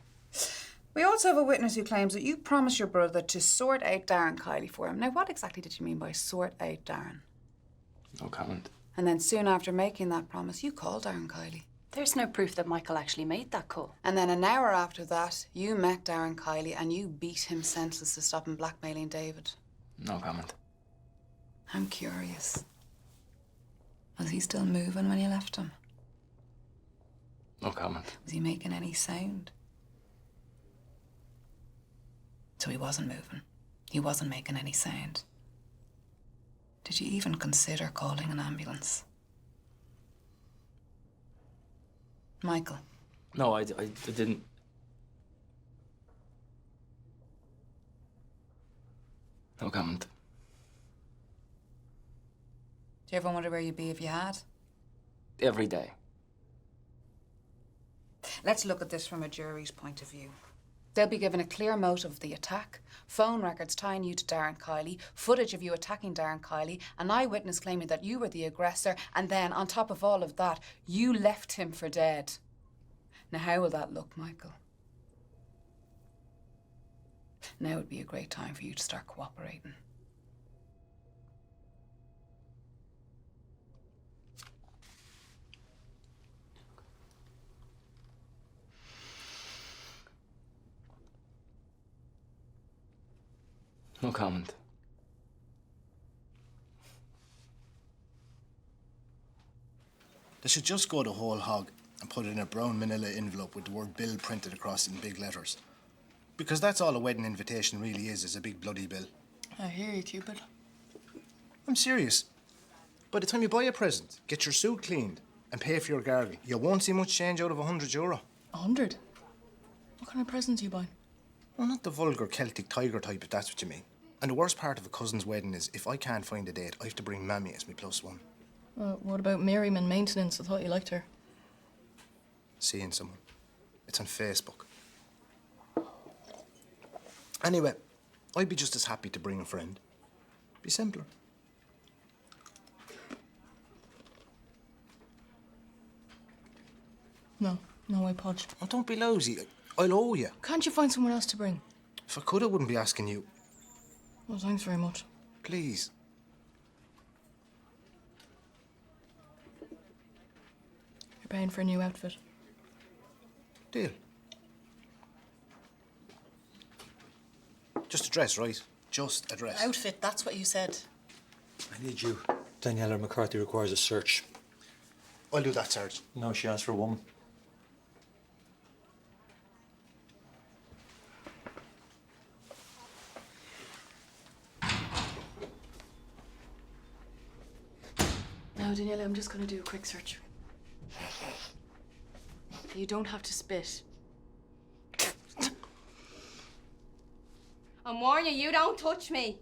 S5: We also have a witness who claims that you promised your brother to sort out Darren Kiley for him. Now, what exactly did you mean by sort out Darren?
S1: No comment.
S5: And then soon after making that promise, you called Darren Kiley.
S13: There's no proof that Michael actually made that call.
S5: And then an hour after that, you met Darren Kiley and you beat him senseless to stop him blackmailing David.
S1: No comment.
S5: I'm curious. Was he still moving when you left him?
S1: No comment.
S5: Was he making any sound? So he wasn't moving. He wasn't making any sound. Did you even consider calling an ambulance? Michael.
S1: No, I didn't. No comment.
S5: Do you ever wonder where you'd be if you had?
S1: Every day.
S5: Let's look at this from a jury's point of view. They'll be given a clear motive of the attack, phone records tying you to Darren Kiley, footage of you attacking Darren Kiley, an eyewitness claiming that you were the aggressor, and then, on top of all of that, you left him for dead. Now, how will that look, Michael? Now would be a great time for you to start cooperating.
S1: No comment.
S11: They should just go the whole hog and put it in a brown manila envelope with the word bill printed across in big letters. Because that's all a wedding invitation really is a big bloody bill.
S3: I hear you, Cupid.
S11: I'm serious. By the time you buy a present, get your suit cleaned and pay for your gargle, you won't see much change out of €100.
S3: 100? What kind of presents are you buying?
S11: Well, not the vulgar Celtic tiger type, if that's what you mean. And the worst part of a cousin's wedding is if I can't find a date, I have to bring Mammy as my +1.
S3: What about Merriman Maintenance? I thought you liked her.
S11: Seeing someone. It's on Facebook. Anyway, I'd be just as happy to bring a friend. Be simpler.
S3: No way, Podge.
S11: Oh, don't be lousy. I'll owe you.
S3: Can't you find someone else to bring?
S11: If I could, I wouldn't be asking you.
S3: Well, thanks very much.
S11: Please.
S3: You're paying for a new outfit.
S11: Deal. Just a dress, right? Just a dress.
S3: Outfit, that's what you said.
S4: I need you. Daniela McCarthy requires a search.
S11: I'll do that, Sarge.
S4: No, she asked for a woman.
S3: Now, Daniela, I'm just going to do a quick search. You don't have to spit.
S6: I'm warning you, don't touch me.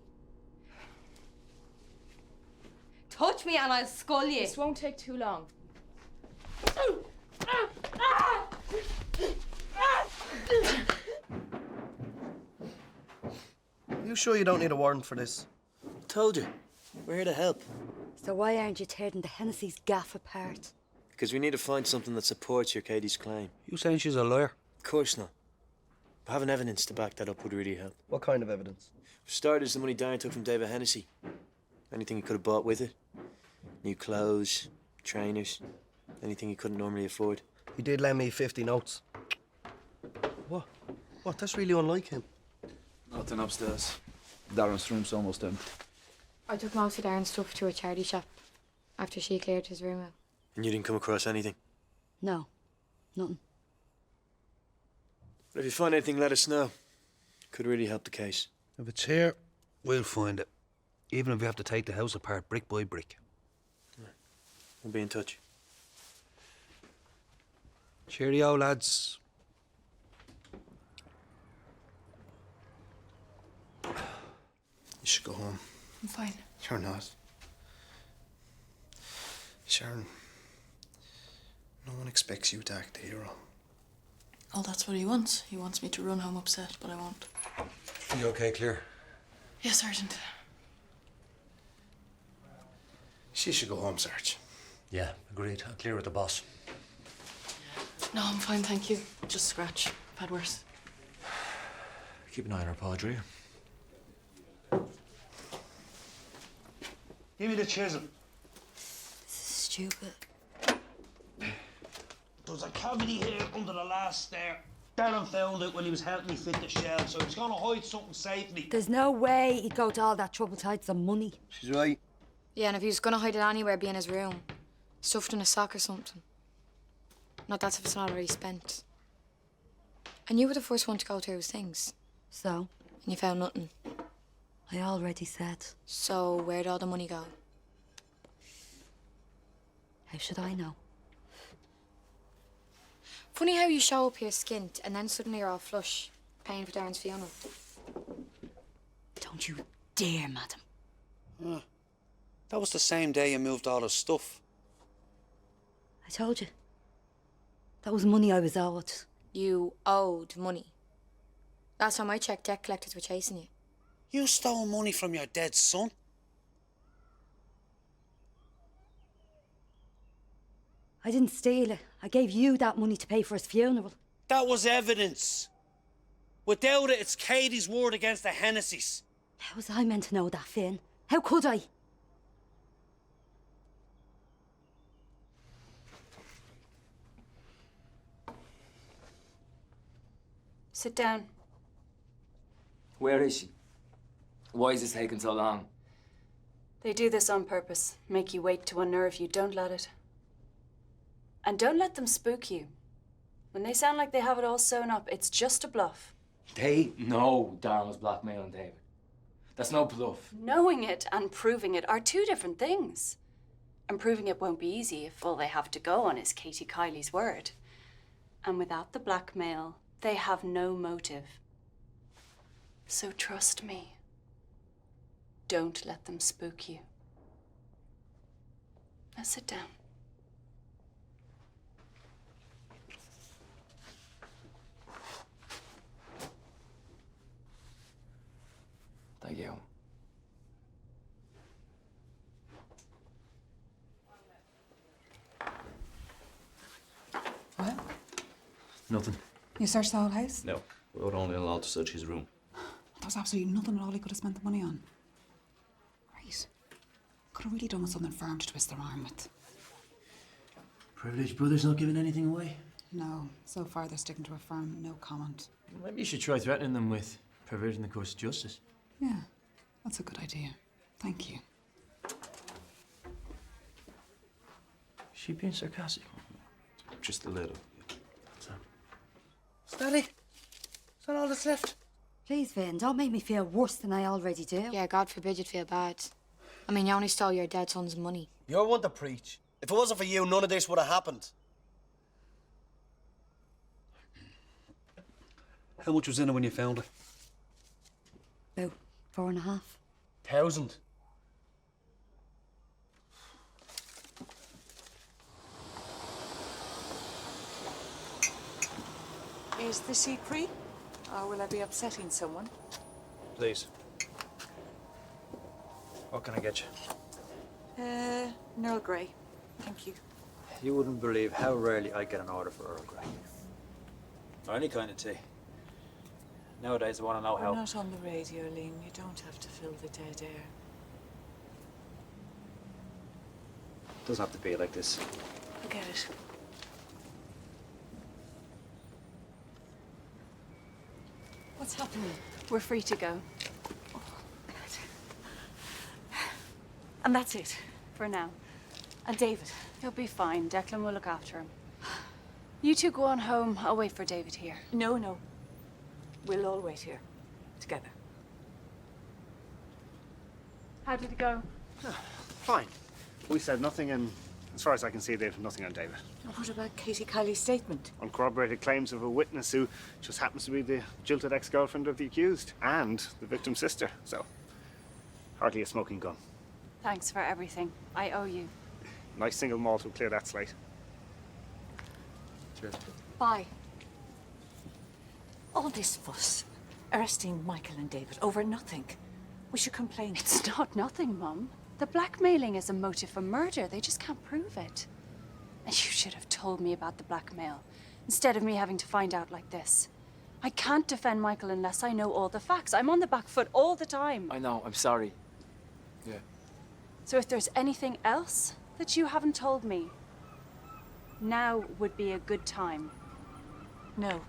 S6: Touch me and I'll skull you.
S3: This won't take too long.
S12: Are you sure you don't need a warrant for this?
S2: Told you. We're here to help.
S23: So why aren't you tearing the Hennessy's gaff apart?
S2: Because we need to find something that supports your Katie's claim.
S22: You saying she's a liar?
S2: Of course not. But having evidence to back that up would really help.
S12: What kind of evidence?
S2: For starters, the money Darren took from David Hennessy. Anything he could have bought with it. New clothes, trainers, anything he couldn't normally afford.
S12: He did lend me 50 notes. What? What? That's really unlike him.
S9: Nothing upstairs. Darren's room's almost empty.
S21: I took most of Darren's stuff to a charity shop after she cleared his room out.
S2: And you didn't come across anything?
S23: No, nothing.
S2: But if you find anything, let us know. Could really help the case.
S22: If it's here, we'll find it. Even if we have to take the house apart brick by brick.
S2: We'll be in touch.
S22: Cheerio, lads.
S11: You should go home.
S3: I'm fine.
S11: You're not. Sharon, no one expects you to act the hero.
S3: Oh, that's what he wants. He wants me to run home upset, but I won't.
S4: You okay, Claire?
S3: Yes, Sergeant.
S11: She should go home, Sarge.
S4: Yeah, agreed. I'll clear with the boss.
S3: No, I'm fine, thank you. Just a scratch. I've had worse.
S4: Keep an eye on her, Padre.
S12: Give me the chisel.
S23: This is stupid.
S12: There's a cavity here under the last stair. Darren found it when he was helping me fit the shelf, so he was going to hide something safely.
S23: There's no way he'd go to all that trouble to hide some money.
S12: She's right.
S21: Yeah, and if he was gonna hide it anywhere, be in his room. Stuffed in a sock or something. Not that's if it's not already spent. And you were the first one to go through his things.
S23: So?
S21: And you found nothing.
S23: I already said.
S21: So, where'd all the money go?
S23: How should I know?
S21: Funny how you show up here skint and then suddenly you're all flush, paying for Darren's funeral.
S23: Don't you dare, madam.
S22: That was the same day you moved all his stuff.
S23: I told you. That was money I was owed.
S21: You owed money. Last time I checked, debt collectors were chasing you.
S22: You stole money from your dead son.
S23: I didn't steal it. I gave you that money to pay for his funeral.
S22: That was evidence. Without it, it's Katie's word against the Hennessy's.
S23: How was I meant to know that, Finn? How could I?
S13: Sit down.
S1: Where is she? Why is this taking so long?
S13: They do this on purpose. Make you wait to unnerve you. Don't let it. And don't let them spook you. When they sound like they have it all sewn up, it's just a bluff.
S1: They know Darren was blackmailing David. That's no bluff.
S13: Knowing it and proving it are two different things. And proving it won't be easy if all they have to go on is Katie Kiley's word. And without the blackmail, they have no motive. So trust me. Don't let them spook you. Now sit down.
S1: Thank you.
S5: What?
S2: Nothing.
S5: You searched the whole house?
S17: No, we were only allowed to search his room.
S5: There was absolutely nothing at all he could have spent the money on. Right. Could have really done with something firm to twist their arm with.
S2: Privileged brothers not giving anything away?
S5: No, so far they're sticking to a firm no comment.
S2: Maybe you should try threatening them with perverting the course of justice.
S5: Yeah, that's a good idea. Thank you.
S2: Is she being sarcastic?
S17: Just a little.
S23: Steady. Is that all that's left? Please, Vin, don't make me feel worse than I already do.
S21: Yeah, God forbid you'd feel bad. I mean, you only stole your dead son's money.
S18: You're one to preach. If it wasn't for you, none of this would have happened.
S22: How much was in it when you found it?
S23: About 4.5.
S18: 1,000.
S16: Is the seat free? Or will I be upsetting someone?
S2: Please. What can I get you?
S16: Earl Grey. Thank you.
S19: You wouldn't believe how rarely I get an order for Earl Grey. Or any kind of tea. Nowadays, I want to know
S16: We're
S19: how...
S16: not on the radio, Liam. You don't have to fill the dead air.
S19: It doesn't have to be like this.
S16: Forget it.
S13: What's happening? We're free to go.
S16: And that's it?
S13: For now.
S16: And David?
S13: He'll be fine. Declan will look after him. You two go on home. I'll wait for David here.
S16: No, no. We'll all wait here. Together.
S13: How did it go?
S14: Fine. We said nothing, and as far as I can see, they've nothing on David.
S16: What about Katie Kiley's statement?
S14: Uncorroborated claims of a witness who just happens to be the jilted ex-girlfriend of the accused and the victim's sister. So, hardly a smoking gun.
S13: Thanks for everything. I owe you.
S14: Nice single malt will clear that slate.
S2: Cheers.
S16: Bye. All this fuss, arresting Michael and David over nothing. We should complain.
S13: It's not nothing, Mum. The blackmailing is a motive for murder. They just can't prove it. And you should have told me about the blackmail, instead of me having to find out like this. I can't defend Michael unless I know all the facts. I'm on the back foot all the time.
S1: I know, I'm sorry. Yeah.
S13: So if there's anything else that you haven't told me, now would be a good time.
S16: No.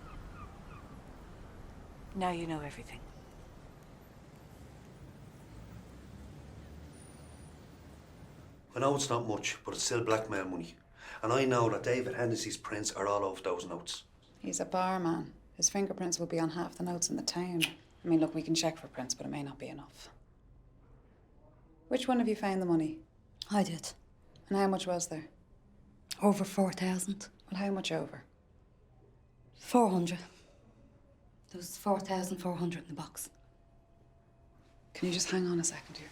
S16: Now you know everything.
S22: I know it's not much, but it's still blackmail money. And I know that David Hennessy's prints are all over those notes.
S5: He's a barman. His fingerprints will be on half the notes in the town. I mean, look, we can check for prints, but it may not be enough. Which one of you found the money?
S23: I did.
S5: And how much was there?
S23: Over 4,000.
S5: Well, how much over?
S23: 400. There was 4,400 in the box.
S5: Can you just hang on a second here?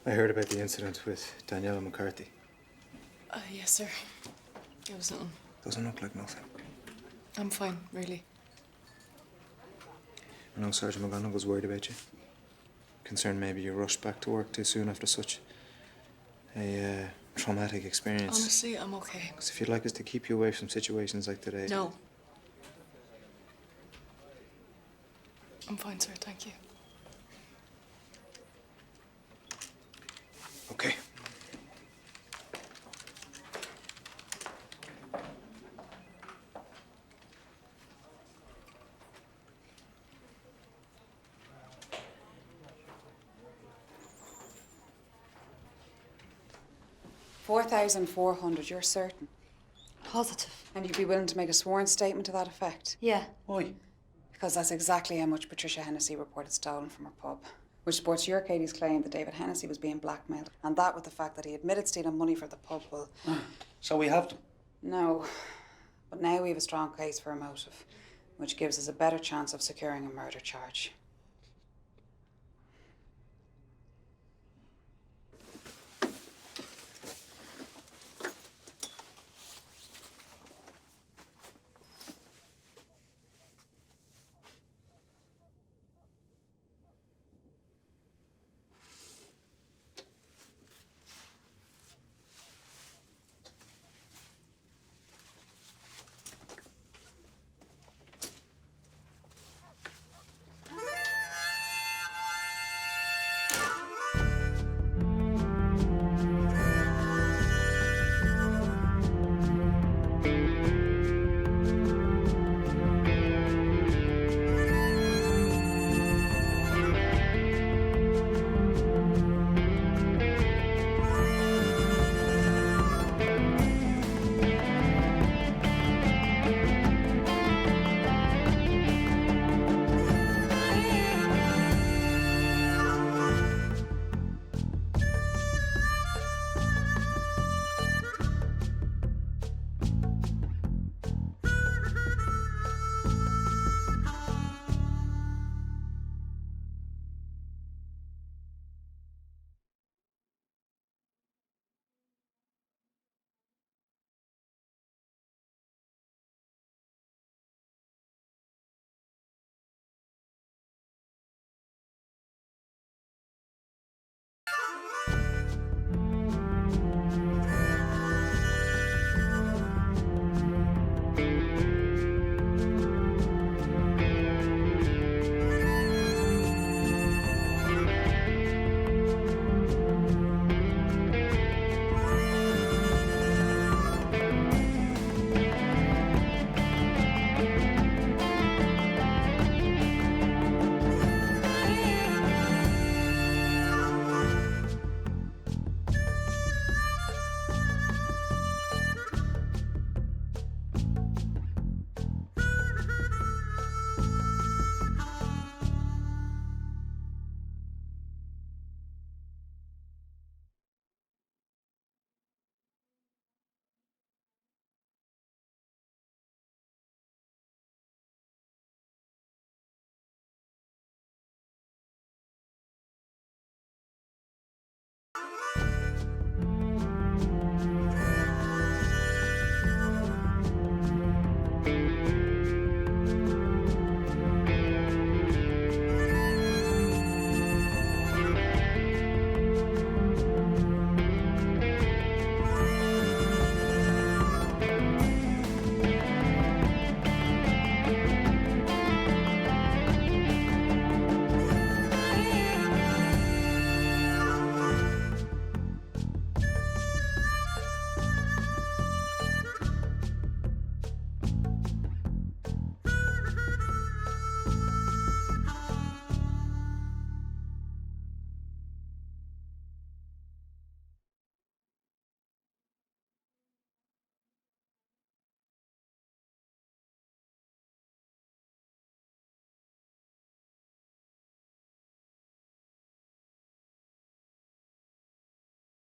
S11: I heard about the incident with Daniela McCarthy.
S3: Yes, sir. It was nothing.
S11: Doesn't look like nothing.
S3: I'm fine, really.
S11: I know Sergeant McGonagall's worried about you. Concerned maybe you rushed back to work too soon after such a traumatic experience.
S3: Honestly, I'm okay.
S11: Because if you'd like us to keep you away from situations like today...
S3: No. I'm fine, sir. Thank you.
S11: Okay.
S5: $4,400, you're certain?
S23: Positive.
S5: And you'd be willing to make a sworn statement to that effect?
S23: Yeah.
S11: Why?
S5: Because that's exactly how much Patricia Hennessy reported stolen from her pub. Which supports your Katie's claim that David Hennessy was being blackmailed. And that with the fact that he admitted stealing money for the pub will...
S19: So we have them?
S5: No. But now we have a strong case for a motive, which gives us a better chance of securing a murder charge.